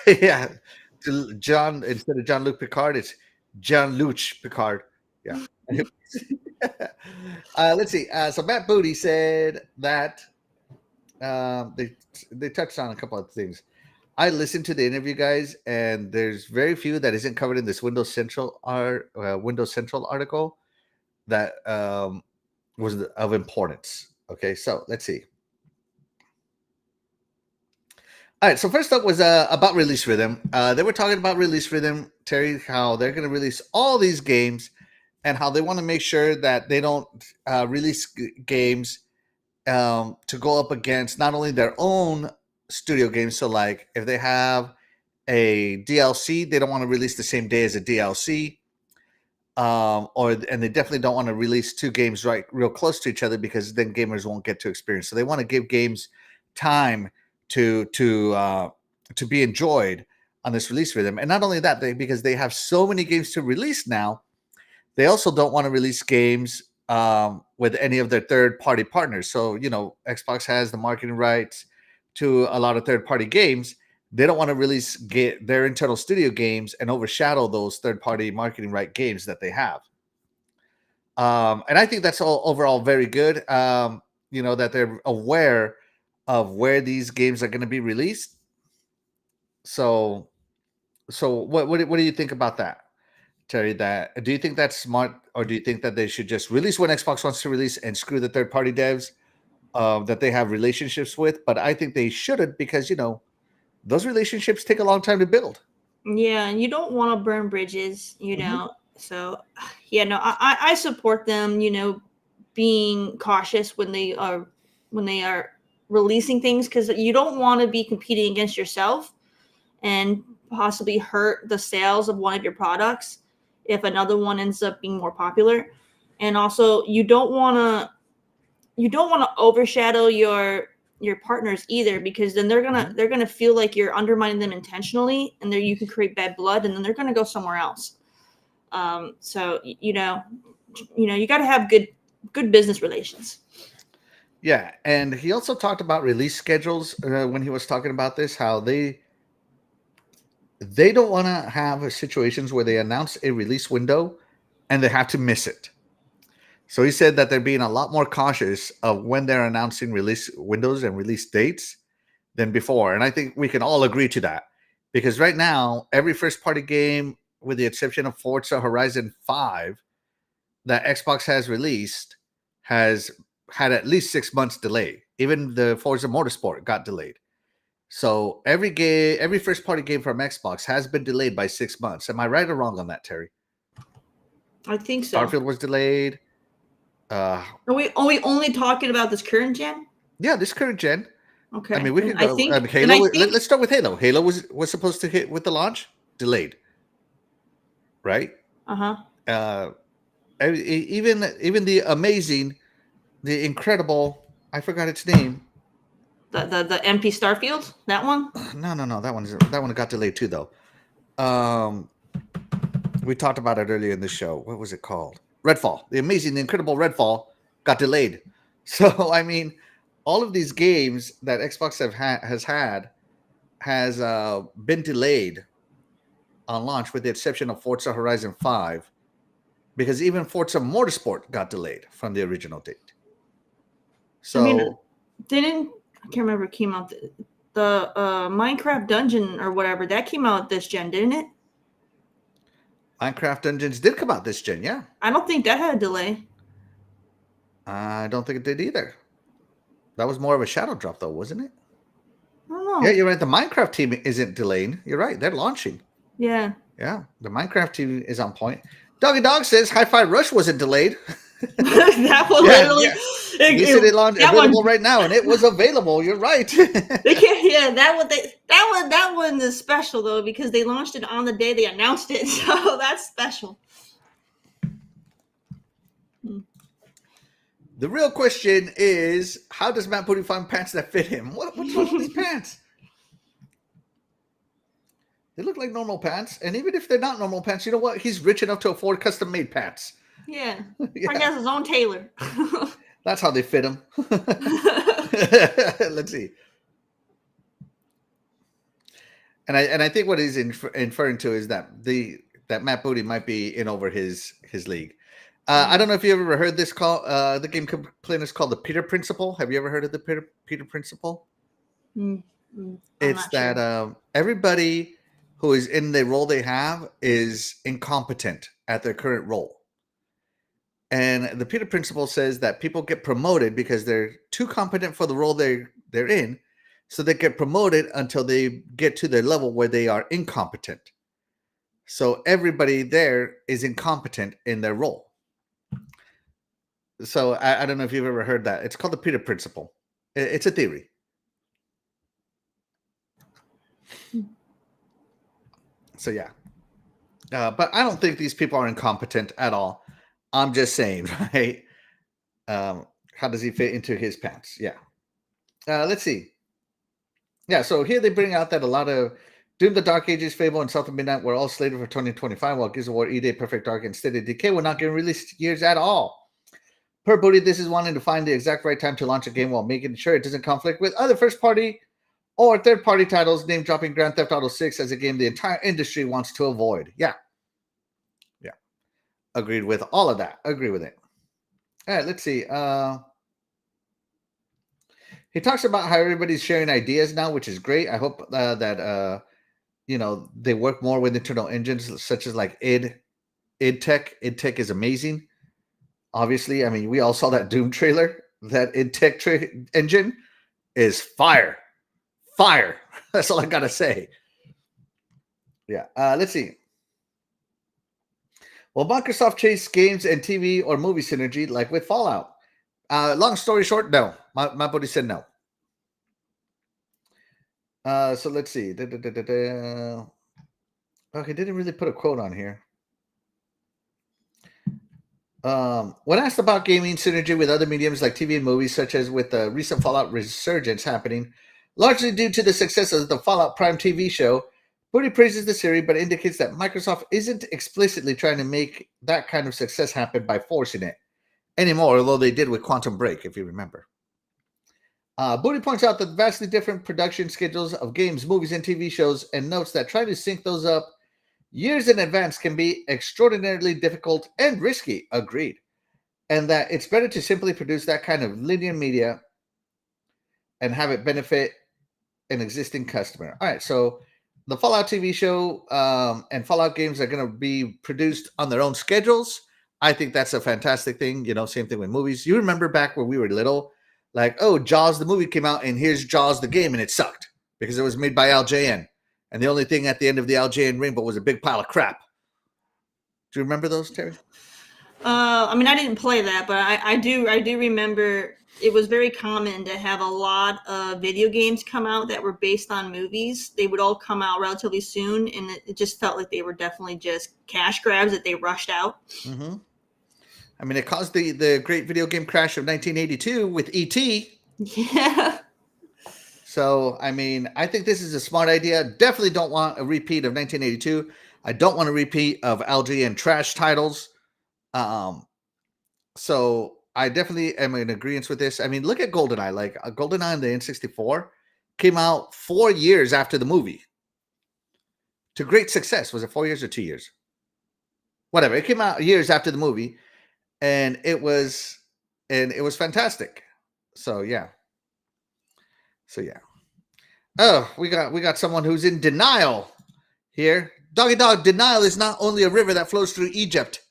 Yeah. To John, instead of Jean-Luc Picard, it's Jean-Luc Picard. Yeah. Let's see. So Matt Booty said that they touched on a couple of things. I listened to the interview, guys, and there's very few that isn't covered in this Windows Central article that was of importance. Okay, so let's see. All right, so first up was about release rhythm. They were talking about release rhythm, Terry, how they're going to release all these games and how they want to make sure that they don't release games to go up against not only their own studio games. So like if they have a DLC, they don't want to release the same day as a DLC. And they definitely don't want to release two games real close to each other because then gamers won't get to experience. So they want to give games time to be enjoyed on this release rhythm. And not only that, because they have so many games to release now, they also don't want to release games with any of their third-party partners. So, Xbox has the marketing rights to a lot of third-party games. They don't want to release their internal studio games and overshadow those third-party marketing right games that they have. And I think that's all overall very good. That they're aware of where these games are going to be released. So what do you think about that, Terry? Do you think that's smart, or do you think that they should just release when Xbox wants to release and screw the third-party devs that they have relationships with? But I think they shouldn't, because those relationships take a long time to build. Yeah, and you don't want to burn bridges, Mm-hmm. So yeah, no, I support them, being cautious when they are releasing things, because you don't want to be competing against yourself and possibly hurt the sales of one of your products if another one ends up being more popular. And also you don't want to overshadow your partners either, because then they're gonna feel like you're undermining them intentionally, and there you can create bad blood, and then they're gonna go somewhere else. So you got to have good business relations. Yeah, and he also talked about release schedules when he was talking about this, how they they don't want to have situations where they announce a release window and they have to miss it. So he said that they're being a lot more cautious of when they're announcing release windows and release dates than before. And I think we can all agree to that, because right now, every first party game, with the exception of Forza Horizon 5, that Xbox has released has had at least 6 months delay. Even the Forza Motorsport got delayed. So every first party game from Xbox has been delayed by 6 months. Am I right or wrong on that, Terry? I think so. Starfield was delayed. Are we only talking about this current gen? Yeah, this current gen. Okay. I mean, we could go. Halo. Let's start with Halo. Halo was supposed to hit with the launch, delayed. Right. Even the amazing, the incredible. I forgot its name. The MP Starfield. That one. No. That one got delayed too, though. We talked about it earlier in the show. What was it called? Redfall. The amazing, the incredible Redfall got delayed. So I mean, all of these games that Xbox has been delayed on launch, with the exception of Forza Horizon 5, because even Forza Motorsport got delayed from the original date. So I mean, I can't remember, it came out the Minecraft Dungeon or whatever, that came out this gen, didn't it? Minecraft Dungeons did come out this gen, yeah. I don't think that had a delay. I don't think it did either. That was more of a shadow drop, though, wasn't it? I don't know. Yeah, you're right. The Minecraft team isn't delaying. You're right. They're launching. Yeah. Yeah, the Minecraft team is on point. Doggy Dog says Hi-Fi Rush wasn't delayed. That was literally. Yeah. He said it launched available right now, and it was available. You're right. They can't. Yeah, that one is special though, because they launched it on the day they announced it, so that's special. The real question is, how does Matt Booty find pants that fit him? What's wrong with these pants? They look like normal pants, and even if they're not normal pants, you know what? He's rich enough to afford custom-made pants. Yeah. Yeah. I guess his own tailor. That's how they fit him. Let's see. And I think what he's inferring to is that Matt Booty might be in over his league. I don't know if you ever heard this call. The game complaint is called the Peter Principle. Have you ever heard of the Peter Principle? It's that sure. Everybody who is in the role they have is incompetent at their current role. And the Peter Principle says that people get promoted because they're too competent for the role they're in. So they get promoted until they get to their level where they are incompetent. So everybody there is incompetent in their role. So I don't know if you've ever heard that. It's called the Peter Principle. It's a theory. So yeah. But I don't think these people are incompetent at all. I'm just saying, right? How does he fit into his pants? Yeah. Let's see. Yeah, so here they bring out that a lot of Doom, the Dark Ages, Fable, and South of Midnight were all slated for 2025, while Gears of War, E-Day, Perfect Dark, and State of Decay were not getting released years at all. Per Booty, this is wanting to find the exact right time to launch a game while making sure it doesn't conflict with other first-party or third-party titles, name-dropping Grand Theft Auto 6 as a game the entire industry wants to avoid. Yeah. Agreed with all of that. Agree with it. All right, let's see. He talks about how everybody's sharing ideas now, which is great. I hope that they work more with internal engines such as like id Tech. id Tech is amazing. Obviously, I mean, we all saw that Doom trailer. That id Tech engine is fire. Fire. That's all I gotta say. Yeah. Let's see. Will Microsoft chase games and TV or movie synergy like with Fallout? Long story short, no. My buddy said no. So let's see. Okay, didn't really put a quote on here. When asked about gaming synergy with other mediums like TV and movies, such as with the recent Fallout resurgence happening, largely due to the success of the Fallout Prime TV show, Booty praises the series, but indicates that Microsoft isn't explicitly trying to make that kind of success happen by forcing it anymore, although they did with Quantum Break, if you remember. Booty points out that vastly different production schedules of games, movies, and TV shows, and notes that trying to sync those up years in advance can be extraordinarily difficult and risky. Agreed. And that it's better to simply produce that kind of linear media and have it benefit an existing customer. All right, so the Fallout TV show and Fallout games are going to be produced on their own schedules. I think that's a fantastic thing. Same thing with movies. You remember back when we were little, like, oh, Jaws the movie came out, and here's Jaws the game, and it sucked because it was made by LJN. And the only thing at the end of the LJN rainbow was a big pile of crap. Do you remember those, Terry? I mean, I didn't play that, but I do remember it was very common to have a lot of video games come out that were based on movies. They would all come out relatively soon, and it just felt like they were definitely just cash grabs that they rushed out. Mm-hmm. I mean, it caused the great video game crash of 1982 with E.T. Yeah. So, I mean, I think this is a smart idea. Definitely don't want a repeat of 1982. I don't want a repeat of LGN trash titles. So I definitely am in agreement with this. I mean, look at GoldenEye. Like GoldenEye on the N64 came out 4 years after the movie to great success. Was it 4 years or 2 years? Whatever. It came out years after the movie, and it was fantastic. So yeah. Oh, we got someone who's in denial here. Doggy Dog, denial is not only a river that flows through Egypt.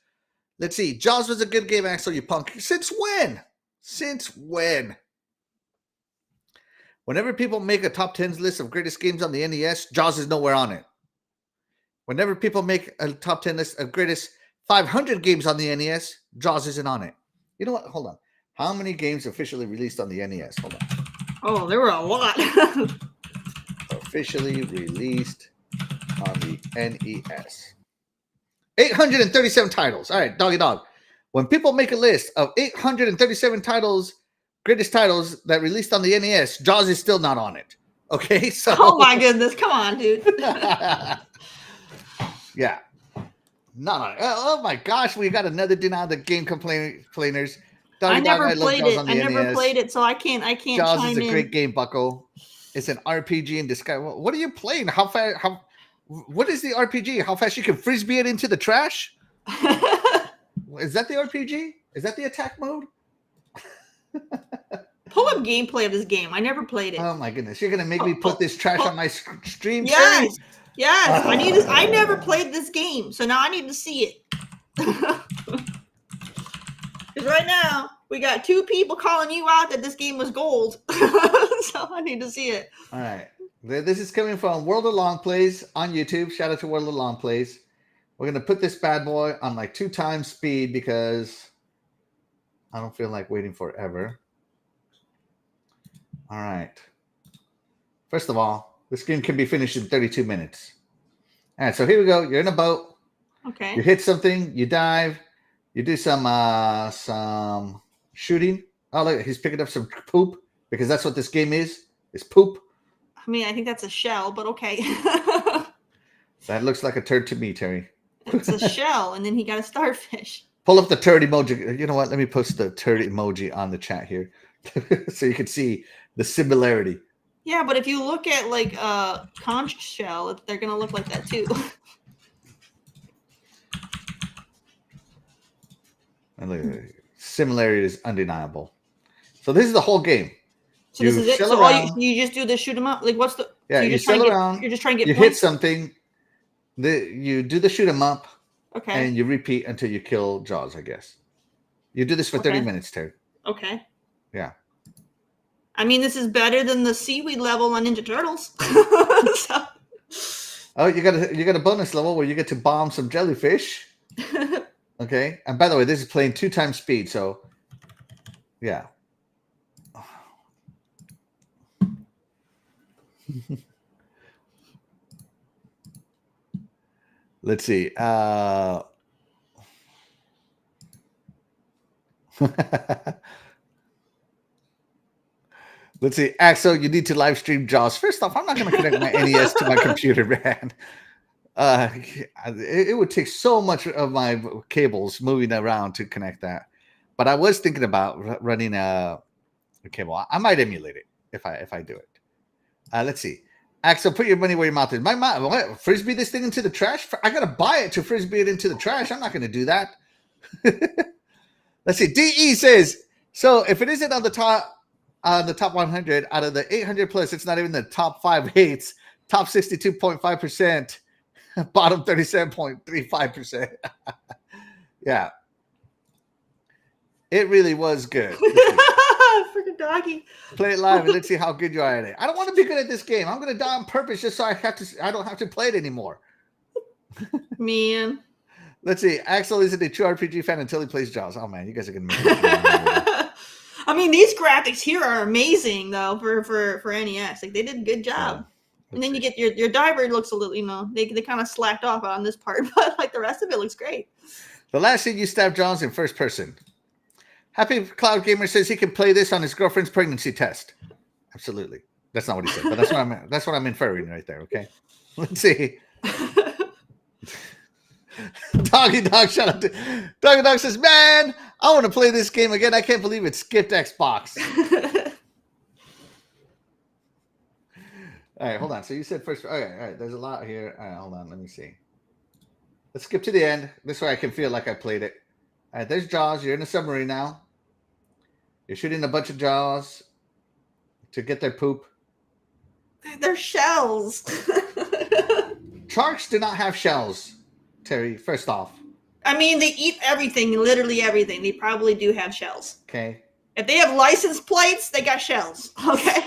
Let's see. Jaws was a good game, Axel, you punk. Since when? Whenever people make a top 10 list of greatest games on the NES, Jaws is nowhere on it. Whenever people make a top 10 list of greatest 500 games on the NES, Jaws isn't on it. You know what? Hold on. How many games officially released on the NES? Hold on. Oh, there were a lot. Officially released on the NES. 837 titles. All right, Doggy Dog. When people make a list of 837 titles, greatest titles that released on the NES, Jaws is still not on it. Okay, so. Oh my goodness! Come on, dude. Yeah. Not on it. Oh my gosh, we got another denial the game complainers. I never played it. I never played it, so I can't. Jaws chime is a in. great game, Bucko. It's an RPG in disguise. What are you playing? How fast? What is the RPG? How fast you can frisbee it into the trash? Is that the RPG? Is that the attack mode? Pull up gameplay of this game. I never played it. Oh my goodness! You're gonna make me put this trash on my stream? Yes, yes. I need. I never played this game, so now I need to see it. Because right now we got 2 people calling you out that this game was gold, so I need to see it. All right. This is coming from World of Long Plays on YouTube. Shout out to World of Long Plays. We're going to put this bad boy on like 2 times speed because I don't feel like waiting forever. All right. First of all, this game can be finished in 32 minutes. All right, so here we go. You're in a boat. Okay. You hit something. You dive. You do some shooting. Oh, look, he's picking up some poop because that's what this game is. It's poop. I mean, I think that's a shell, but okay. That looks like a turd to me, Terry. It's a shell, and then he got a starfish. Pull up the turd emoji. You know what? Let me post the turd emoji on the chat here so you can see the similarity. Yeah, but if you look at like conch shell, they're going to look like that too. And the similarity is undeniable. So this is the whole game. So this is it. So all you just do the shoot 'em up. Like what's the? Yeah, so you sail around. You're just trying to get. You points? hit something. You do the shoot 'em up. Okay. And you repeat until you kill Jaws. I guess. You do this for 30 minutes, Terry. Okay. Yeah. I mean, this is better than the seaweed level on Ninja Turtles. So. Oh, you got a bonus level where you get to bomb some jellyfish. Okay. And by the way, this is playing 2 times speed, so yeah. Let's see. Let's see. Axel, you need to live stream Jaws. First off, I'm not going to connect my NES to my computer, man. It would take so much of my cables moving around to connect that. But I was thinking about running a cable. I might emulate it. if I do it. Let's see. Axel, put your money where your mouth is. My mouth, what? Frisbee this thing into the trash? I gotta buy it to frisbee it into the trash. I'm not gonna do that. Let's see. DE says, so if it isn't on the top 100 out of the 800 plus, it's not even the top 5 hates, top 62.5%, bottom 37.35%. Yeah. It really was good. Freaking doggy. Play it live and let's see how good you are at it. I don't want to be good at this game. I'm going to die on purpose just so I don't have to play it anymore. Man. Let's see. Axel isn't a true RPG fan until he plays Jaws. Oh man, you guys are going to make me. I mean, these graphics here are amazing though for NES. Like they did a good job. And then you get your diver looks a little, they kind of slacked off on this part, but like the rest of it looks great. The last scene you stabbed Jaws in first person. Happy Cloud Gamer says he can play this on his girlfriend's pregnancy test. Absolutely. That's not what he said, but that's what I'm inferring right there, okay? Let's see. Doggy Dog, shout out to Doggy Dog says, man, I want to play this game again. I can't believe it skipped Xbox. All right, hold on. So you said first. Okay, all right. There's a lot here. All right, hold on. Let me see. Let's skip to the end. This way I can feel like I played it. All right, there's Jaws. You're in a submarine now. You're shooting a bunch of Jaws to get their poop. They're shells. Sharks do not have shells, Terry, first off. I mean, they eat everything, literally everything. They probably do have shells. Okay. If they have license plates, they got shells. Okay.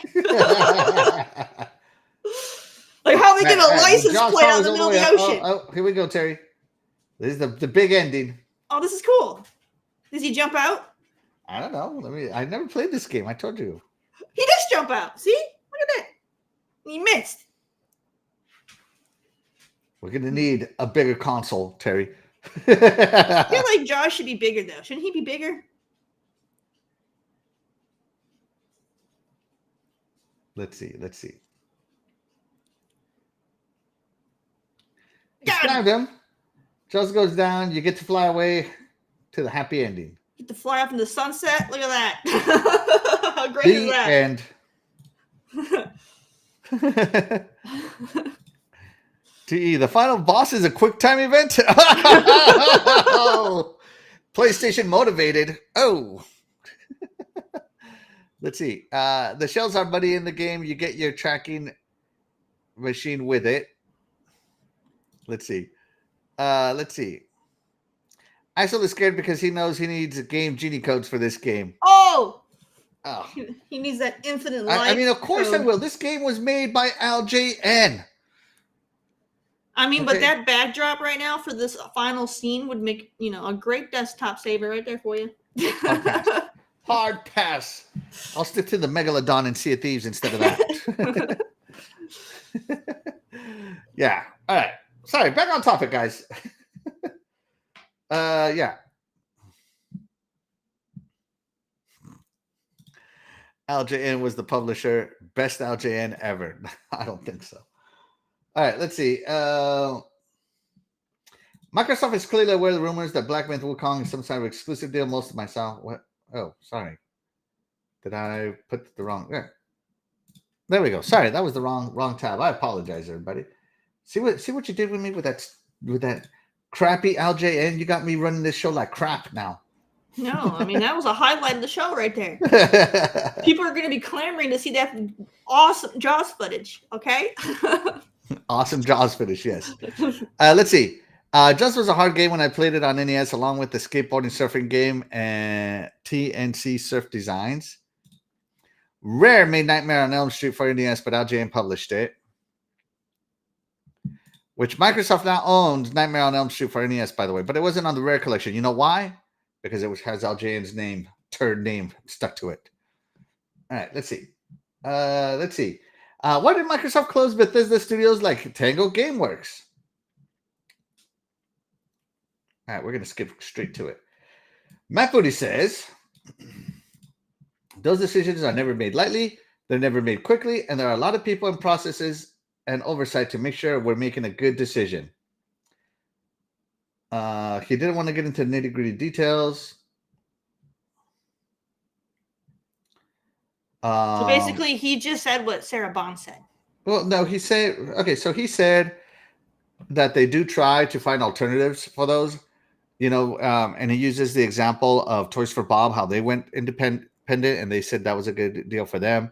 Like how they get a license plate out in the middle of the ocean. Oh, here we go, Terry. This is the big ending. Oh, this is cool. Does he jump out? I don't know. I never played this game. I told you. He does jump out. See? Look at that. He missed. We're gonna need a bigger console, Terry. I feel like Josh should be bigger though. Shouldn't he be bigger? Let's see. Got him. Jaws goes down. You get to fly away to the happy ending. Get to fly off in the sunset. Look at that. How great is that? And TE, the final boss is a quick time event. PlayStation motivated. Oh. Let's see. The shells are muddy in the game. You get your tracking machine with it. Let's see. Axel is scared because he knows he needs game genie codes for this game. Oh. He needs that infinite life. I mean, of course I will. This game was made by LJN. I mean, but that backdrop right now for this final scene would make, a great desktop saver right there for you. Hard pass. I'll stick to the Megalodon and Sea of Thieves instead of that. Yeah. All right. Sorry. Back on topic, guys. Yeah. LJN was the publisher. Best LJN ever. I don't think so. All right, let's see. Microsoft is clearly aware of the rumors that Black Myth Wukong is some sort of exclusive deal. Most of myself. What? Oh, sorry. Did I put the wrong? There we go. Sorry, that was the wrong tab. I apologize, everybody. See what you did with me with that crappy LJN. You got me running this show like crap now. No, I mean that was a highlight of the show right there. People are going to be clamoring to see that awesome Jaws footage. Okay. Awesome Jaws footage, yes. Let's see. Jaws was a hard game when I played it on NES, along with the skateboarding surfing game and TNC Surf Designs. Rare made Nightmare on Elm Street for NES, but LJN published it. Which Microsoft now owns Nightmare on Elm Street for NES, by the way, but it wasn't on the Rare collection. You know why? Because it has LJN's name, turd name, stuck to it. All right, let's see. Why did Microsoft close Bethesda studios like Tango Gameworks? All right, we're going to skip straight to it. Matt Booty says, those decisions are never made lightly, they're never made quickly, and there are a lot of people and processes and oversight to make sure we're making a good decision. He didn't want to get into nitty-gritty details. So basically, he just said what Sarah Bond said. Well, no, he said, okay, so he said that they do try to find alternatives for those, and he uses the example of Toys for Bob, how they went independent and they said that was a good deal for them.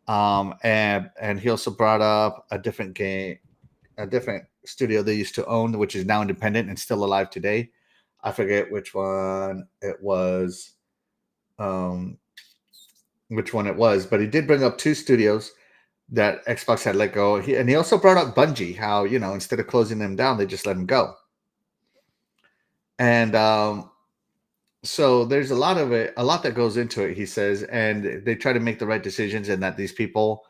And he also brought up a different studio they used to own, which is now independent and still alive today. I forget which one it was. But he did bring up two studios that Xbox had let go. And he also brought up Bungie, how, instead of closing them down, they just let them go. And so there's a lot that goes into it, he says, and they try to make the right decisions, and that these people,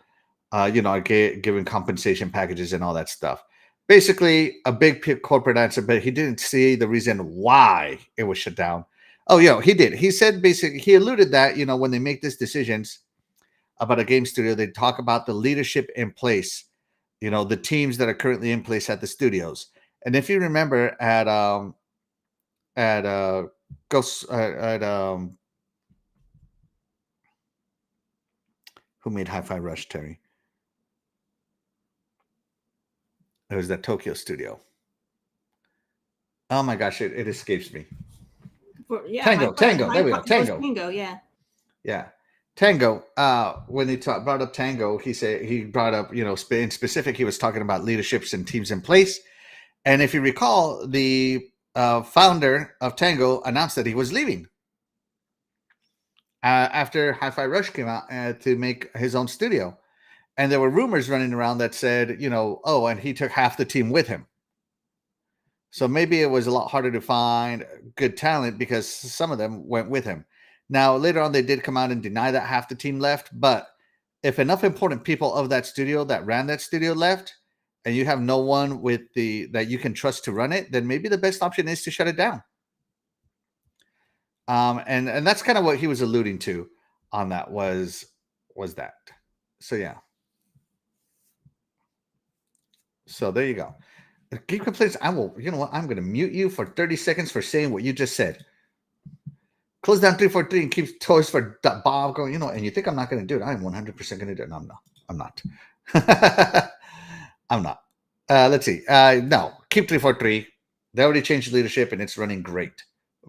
are given compensation packages and all that stuff. Basically, a big corporate answer, but he didn't see the reason why it was shut down. Oh, he did. He said basically, he alluded that, when they make these decisions about a game studio, they talk about the leadership in place, the teams that are currently in place at the studios. And if you remember who made Hi-Fi Rush, Terry? It was that Tokyo studio. Oh my gosh, it escapes me. Tango. There we go. Tango, yeah. Yeah. Tango, when he brought up Tango, he brought up, in specific, he was talking about leaderships and teams in place. And if you recall, the founder of Tango announced that he was leaving after Hi-Fi Rush came out to make his own studio. And there were rumors running around that said, and he took half the team with him. So maybe it was a lot harder to find good talent because some of them went with him. Now, later on, they did come out and deny that half the team left. But if enough important people of that studio that ran that studio left, and you have no one that you can trust to run it, then maybe the best option is to shut it down. And that's kind of what he was alluding to on that was that. So yeah. So there you go. Game complaints. I will. You know what? I'm going to mute you for 30 seconds for saying what you just said. Close down 343 and keep Toys for Bob going. And you think I'm not going to do it? I'm 100% going to do it. No, I'm not. I'm not. I'm not. Let's see. No, keep 343. They already changed leadership and it's running great.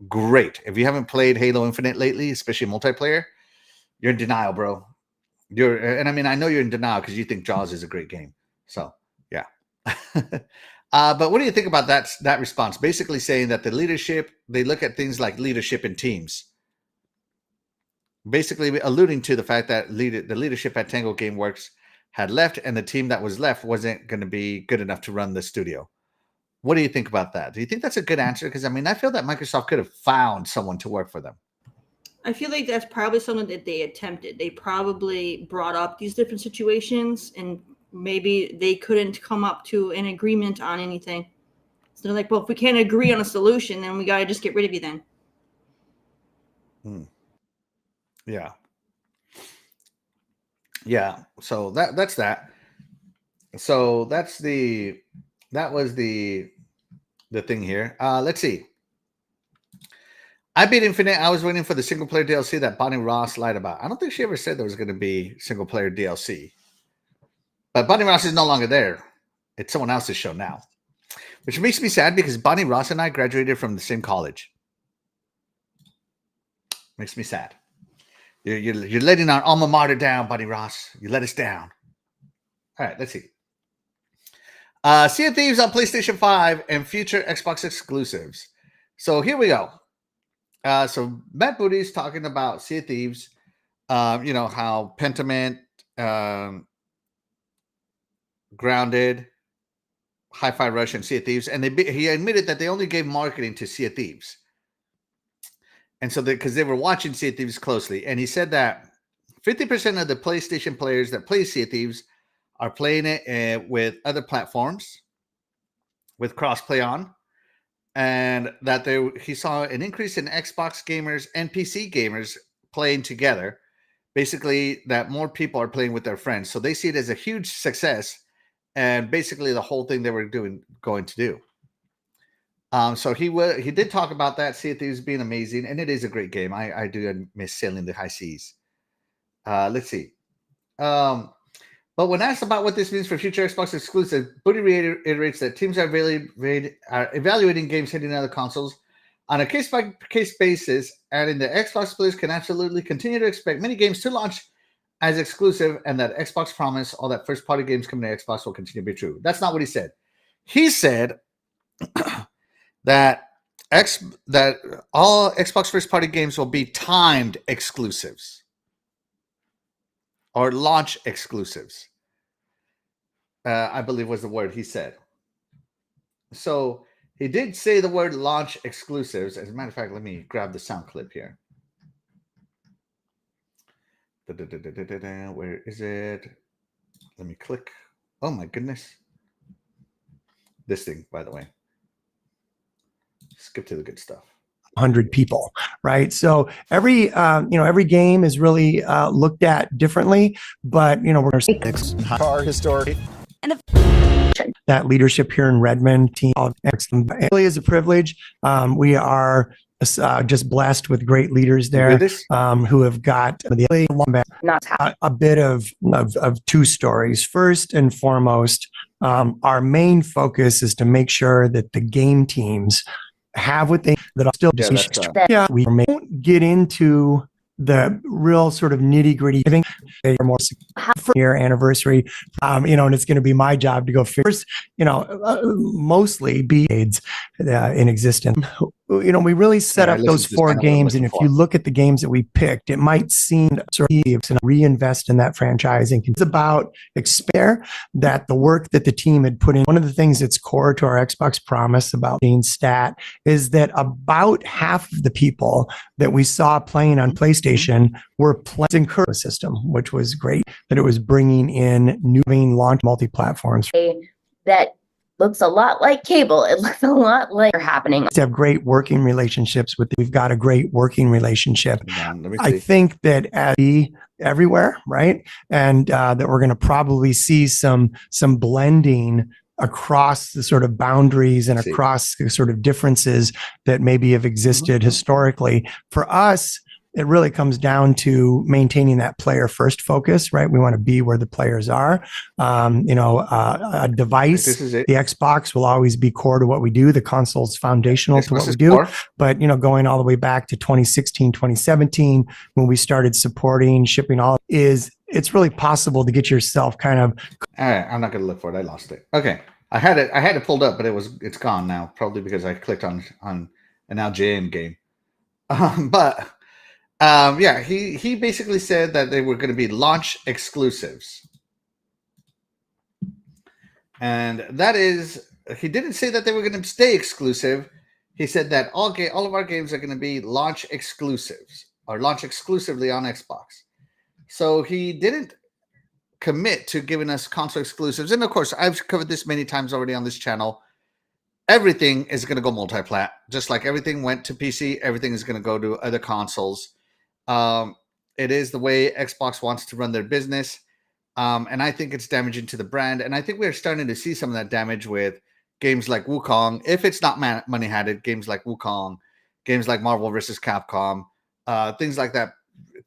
Great. If you haven't played Halo Infinite lately, especially multiplayer, you're in denial, bro. I know you're in denial because you think Jaws is a great game. So yeah. But what do you think about that response? Basically saying that the leadership, they look at things like leadership in teams. Basically alluding to the fact that the leadership at Tango Gameworks had left and the team that was left wasn't going to be good enough to run the studio. What do you think about that? Do you think that's a good answer? Because, I feel that Microsoft could have found someone to work for them. I feel like that's probably something that they attempted. They probably brought up these different situations and maybe they couldn't come up to an agreement on anything. So they're like, well, if we can't agree on a solution, then we got to just get rid of you then. Yeah. Yeah. So that's that. So that was the thing here. Let's see. I beat Infinite. I was waiting for the single player DLC that Bonnie Ross lied about. I don't think she ever said there was going to be single player DLC. But Bonnie Ross is no longer there. It's someone else's show now. Which makes me sad because Bonnie Ross and I graduated from the same college. Makes me sad. You're letting our alma mater down, Bonnie Ross. You let us down. All right, let's see. Sea of Thieves on PlayStation 5 and future Xbox exclusives. So here we go. So Matt Booty's talking about Sea of Thieves. How Pentiment, Grounded, Hi-Fi Rush, and Sea of Thieves. And he admitted that they only gave marketing to Sea of Thieves. And so because they were watching Sea of Thieves closely. And he said that 50% of the PlayStation players that play Sea of Thieves are playing it with other platforms with crossplay on. And that he saw an increase in Xbox gamers and PC gamers playing together. Basically, that more people are playing with their friends. So they see it as a huge success. And basically the whole thing they were going to do. So he did talk about that, Sea of Thieves being amazing, and it is a great game. I do miss sailing the high seas. Let's see. But when asked about what this means for future Xbox exclusive, Booty reiterates that teams are evaluating games hitting other consoles on a case-by-case basis, adding that Xbox players can absolutely continue to expect many games to launch as exclusive, and that Xbox promise all that first-party games coming to Xbox will continue to be true. That's not what he said. He said that all Xbox first-party games will be timed exclusives or launch exclusives. I believe was the word he said. So he did say the word launch exclusives. As a matter of fact, let me grab the sound clip here. Where is it? Let me click. Oh my goodness. This thing, by the way. Skip to the good stuff. 100 people, right? So every game is really looked at differently, but we're car historic and that leadership here in Redmond team it really is a privilege. We are just blessed with great leaders there who have got a bit of two stories. First and foremost, our main focus is to make sure that the game teams have what they that are still we won't get into the real sort of nitty gritty. I think they're more year anniversary, and it's going to be my job to go first, mostly be aids in existence. We really set up those 4 games, and if you look at the games that we picked, it might seem sort of reinvest in that franchise. And it's about expand that the work that the team had put in. One of the things that's core to our Xbox promise about being stat is that about half of the people that we saw playing on PlayStation were playing the system, which was great. That it was bringing in new launch multi-platforms. That looks a lot like cable. It looks a lot like happening. To have great working relationships with. We've got a great working relationship. I think that as everywhere, right, and that we're going to probably see some blending across the sort of boundaries and across the sort of differences that maybe have existed historically. For us, it really comes down to maintaining that player first focus, right? We want to be where the players are. A device, the Xbox will always be core to what we do. The console's foundational to what we do. But, going all the way back to 2016, 2017, when we started supporting, shipping it's really possible to get yourself kind of. All right, I'm not going to look for it. I lost it. Okay. I had it pulled up, but it's gone now, probably because I clicked on an LJM game. He basically said that they were going to be launch exclusives. And that is, he didn't say that they were going to stay exclusive. He said that all of our games are going to be launch exclusives or launch exclusively on Xbox. So he didn't commit to giving us console exclusives. And of course, I've covered this many times already on this channel. Everything is going to go multi-plat. Just like everything went to PC, everything is going to go to other consoles. It is the way Xbox wants to run their business. And I think it's damaging to the brand. And I think we're starting to see some of that damage with games like Wukong. If it's not money-handed, games like Wukong, games like Marvel versus Capcom, things like that.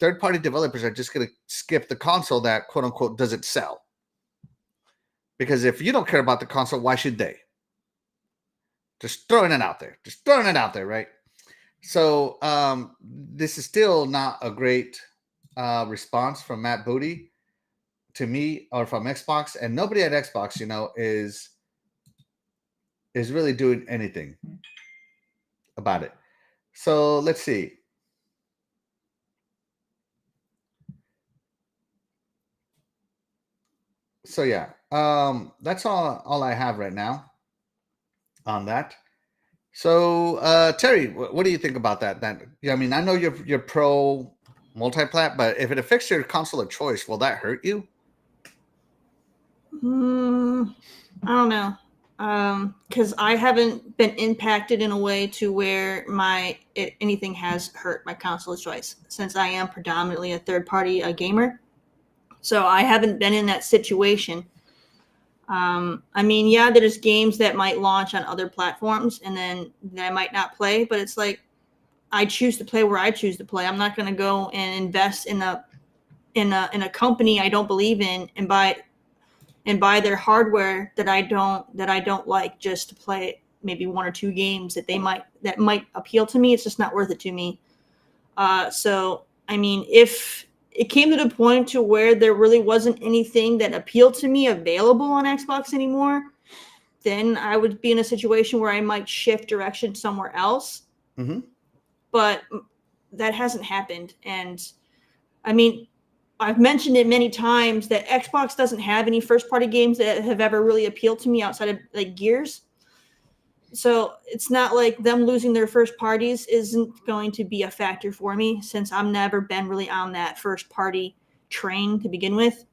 Third-party developers are just going to skip the console that, quote-unquote, doesn't sell. Because if you don't care about the console, why should they? Just throwing it out there. Right? So this is still not a great response from Matt Booty to me or from Xbox. And nobody at Xbox, is really doing anything about it. So let's see. So yeah, that's all I have right now on that. So Terry, what do you think about that? I mean, I know you're pro multi-plat, but if it affects your console of choice, will that hurt you? I don't know, because I haven't been impacted in a way to where anything has hurt my console of choice, since I am predominantly a third-party gamer. So I haven't been in that situation. I mean, yeah, there's games that might launch on other platforms and then that I might not play, but it's like I choose to play where I choose to play. I'm not going to go and invest in a in a company I don't believe in and buy their hardware that I don't like just to play maybe 1 or 2 games that might appeal to me. It's just not worth it to me. So I mean, if it came to the point to where there really wasn't anything that appealed to me available on Xbox anymore, then I would be in a situation where I might shift direction somewhere else. Mm-hmm. But that hasn't happened. And I mean, I've mentioned it many times that Xbox doesn't have any first-party games that have ever really appealed to me outside of like Gears. So it's not like them losing their first parties isn't going to be a factor for me, since I've never been really on that first-party train to begin with.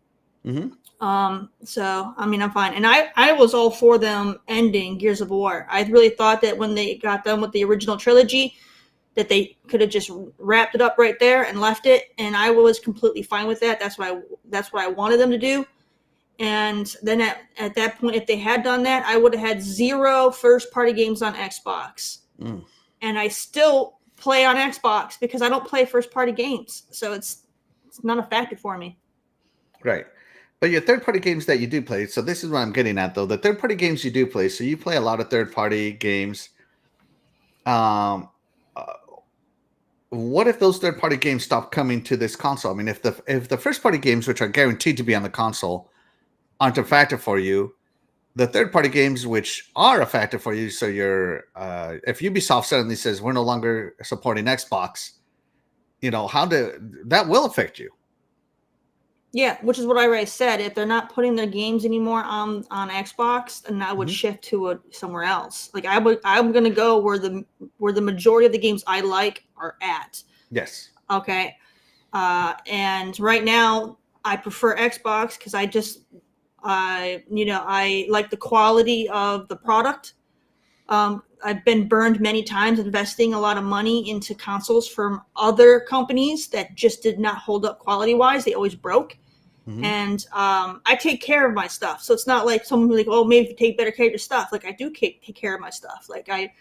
Mm-hmm. So I mean, I'm fine. And I was all for them ending Gears of War. I really thought that when they got done with the original trilogy, that they could have just wrapped it up right there and left it. And I was completely fine with that. That's what I wanted them to do. And then at that point, if they had done that, I would have had 0 first-party games on Xbox. Mm. And I still play on Xbox because I don't play first-party games. So it's not a factor for me. Right. But your third-party games that you do play, so this is what I'm getting at, though. The third-party games you do play, so you play a lot of third-party games. What if those third-party games stop coming to this console? I mean, if the first-party games, which are guaranteed to be on the console, aren't a factor for you, the third-party games, which are a factor for you, so if Ubisoft suddenly says we're no longer supporting Xbox, that will affect you. Yeah, which is what I already said. If they're not putting their games anymore on Xbox, then I would shift to somewhere else. Like I'm gonna go where the majority of the games I like are at. Yes. Okay. And right now I prefer Xbox because I like the quality of the product. I've been burned many times investing a lot of money into consoles from other companies that just did not hold up quality-wise. They always broke. Mm-hmm. And I take care of my stuff. So it's not like someone like, oh, maybe take better care of your stuff. Like I do take care of my stuff. Like I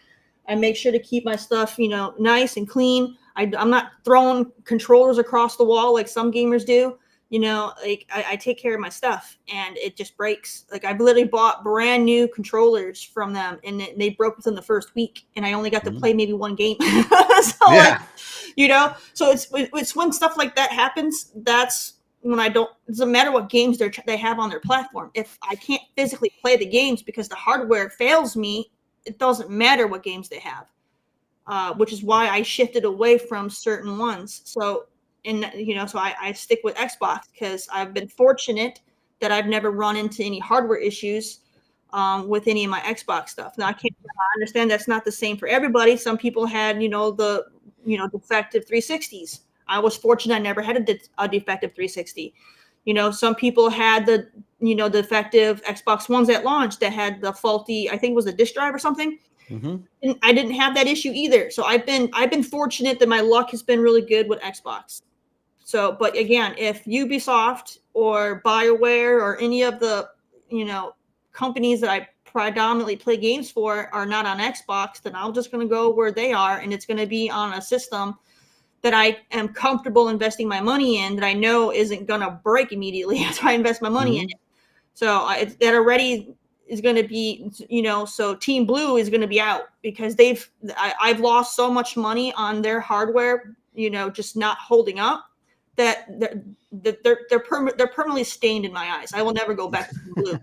make sure to keep my stuff, nice and clean. I'm not throwing controllers across the wall like some gamers do. Like I take care of my stuff and it just breaks. Like I've literally bought brand new controllers from them and they broke within the first week and I only got to play maybe 1 game. So yeah. So it's when stuff like that happens. That's when it doesn't matter what games they have on their platform. If I can't physically play the games because the hardware fails me, it doesn't matter what games they have, which is why I shifted away from certain ones. So I stick with Xbox because I've been fortunate that I've never run into any hardware issues with any of my Xbox stuff. Now I understand that's not the same for everybody. Some people had, the defective 360s. I was fortunate I never had a defective 360. Some people had the, defective Xbox Ones at launch that had the faulty, I think it was a disk drive or something. Mm-hmm. And I didn't have that issue either. So I've been fortunate that my luck has been really good with Xbox. So, but again, if Ubisoft or BioWare or any of the, companies that I predominantly play games for are not on Xbox, then I'm just going to go where they are. And it's going to be on a system that I am comfortable investing my money in that I know isn't going to break immediately after I invest my money in it. So that already is going to be, so Team Blue is going to be out because I've lost so much money on their hardware, just not holding up that they're permanently stained in my eyes. I will never go back to Team Blue.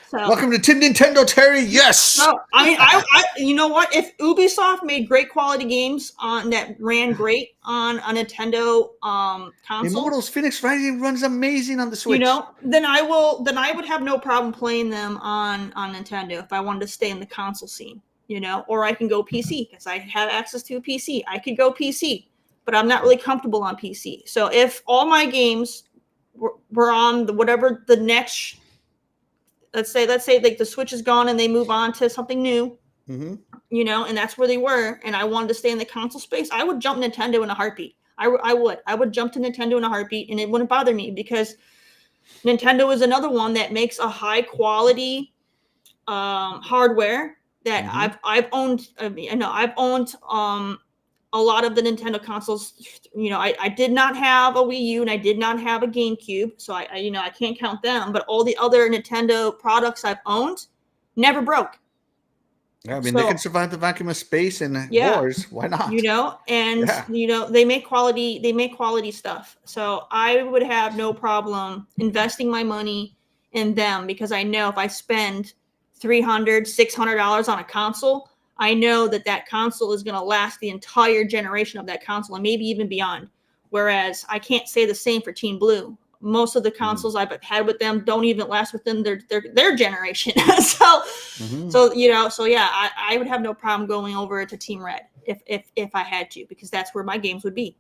So, welcome to Team Nintendo, Terry. Yes. So I mean, I you know what? If Ubisoft made great quality games that ran great on a Nintendo console, Immortals Phoenix Rising runs amazing on the Switch. Then I would have no problem playing them on Nintendo if I wanted to stay in the console scene. Or I can go PC because I have access to a PC. I could go PC, but I'm not really comfortable on PC. So if all my games were on whatever the next. Let's say like the Switch is gone and they move on to something new, and that's where they were. And I wanted to stay in the console space. I would jump Nintendo in a heartbeat. I would jump to Nintendo in a heartbeat and it wouldn't bother me because Nintendo is another one that makes a high quality hardware that I've owned. I've owned a lot of the Nintendo consoles, you know, I did not have a Wii U and I did not have a GameCube, so I you know, I can't count them. But all the other Nintendo products I've owned never broke. Yeah, I mean, they can survive the vacuum of space and wars. Why not? You know, and you know, they make quality stuff. So I would have no problem investing my money in them, because I know if I spend $300-$600 on a console, I know that that console is going to last the entire generation of that console and maybe even beyond. Whereas I can't say the same for Team Blue. Most of the consoles I've had with them don't even last within their generation. So you know, so yeah, I would have no problem going over to Team Red if I had to, because that's where my games would be.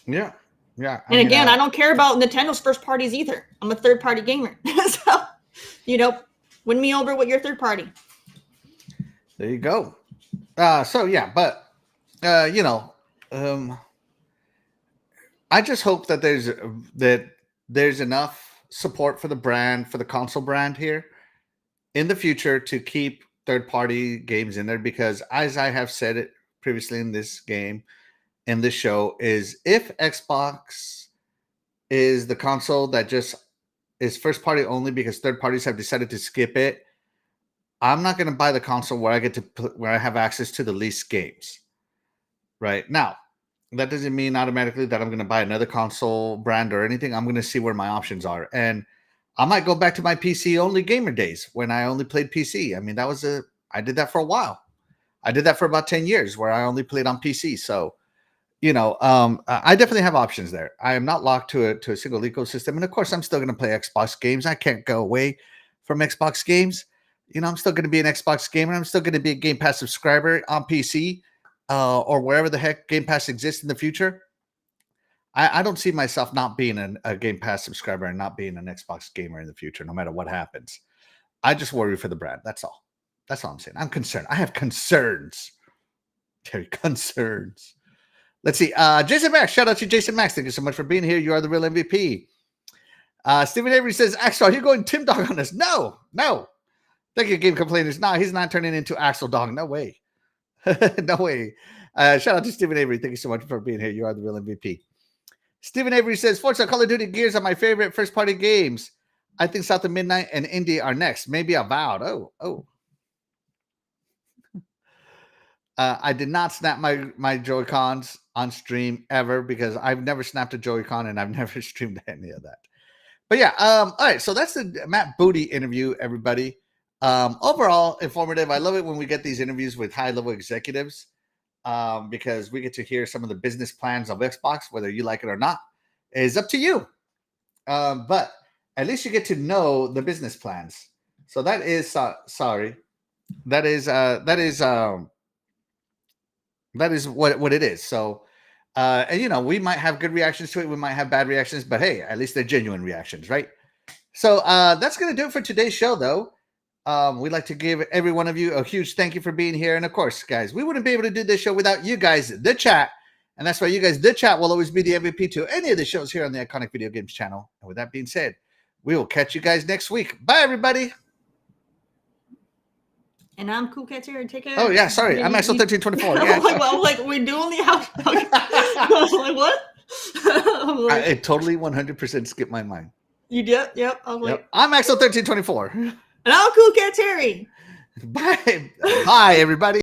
Yeah. And again, I don't care about Nintendo's first parties either. I'm a third party gamer. So, you know, win me over with your third party. There you go. So yeah, but you know, I just hope that there's enough support for the brand, for the console brand here in the future to keep third-party games in there, because as I have said it previously in this game, in this show, is if Xbox is the console that just is first-party only because third parties have decided to skip it, I'm not going to buy the console where I have access to the least games. Right now, that doesn't mean automatically that I'm going to buy another console brand or anything. I'm going to see where my options are, and I might go back to my PC only gamer days when I only played PC. I mean, I did that for a while. I did that for about 10 years where I only played on PC. So, you know, I definitely have options there. I am not locked to a single ecosystem. And of course, I'm still going to play Xbox games. I can't go away from Xbox games. You know, I'm still going to be an Xbox gamer. I'm still going to be a Game Pass subscriber on PC or wherever the heck Game Pass exists in the future. I don't see myself not being a Game Pass subscriber and not being an Xbox gamer in the future, no matter what happens. I just worry for the brand. That's all. That's all I'm saying. I'm concerned. I have concerns. Terry, concerns. Let's see. Jason Max. Shout out to Jason Max. Thank you so much for being here. You are the real MVP. Stephen Avery says, Axel, are you going Tim Dog on us? No. Thank you, Game Complainers. No, he's not turning into Axel Dog. No way. No way. Shout out to Stephen Avery. Thank you so much for being here. You are the real MVP. Stephen Avery says, Forza, Call of Duty, Gears are my favorite first-party games. I think South of Midnight and Indie are next. Maybe Avowed. Oh. I did not snap my Joy-Cons on stream ever, because I've never snapped a Joy-Con and I've never streamed any of that. But yeah, all right. So that's the Matt Booty interview, everybody. Overall, informative. I love it when we get these interviews with high-level executives. Because we get to hear some of the business plans of Xbox, whether you like it or not, is up to you. But at least you get to know the business plans. So that is that is what it is. So, and you know, we might have good reactions to it. We might have bad reactions, but hey, at least they're genuine reactions, right? So that's going to do it for today's show, though. We'd like to give every one of you a huge thank you for being here. And of course, guys, we wouldn't be able to do this show without you guys, the chat. And that's why you guys, the chat, will always be the MVP to any of the shows here on the Iconic Video Games channel. And with that being said, we will catch you guys next week. Bye, everybody. And I'm coolcatterri. Take care. Oh, yeah, sorry. I'm Axel1324. Yeah. I'm like, we're doing the out. I was like, what? I totally 100% skipped my mind. You did? Yep. I was like, I'm Axel1324. And I'm coolcatterri. Bye. Bye, everybody.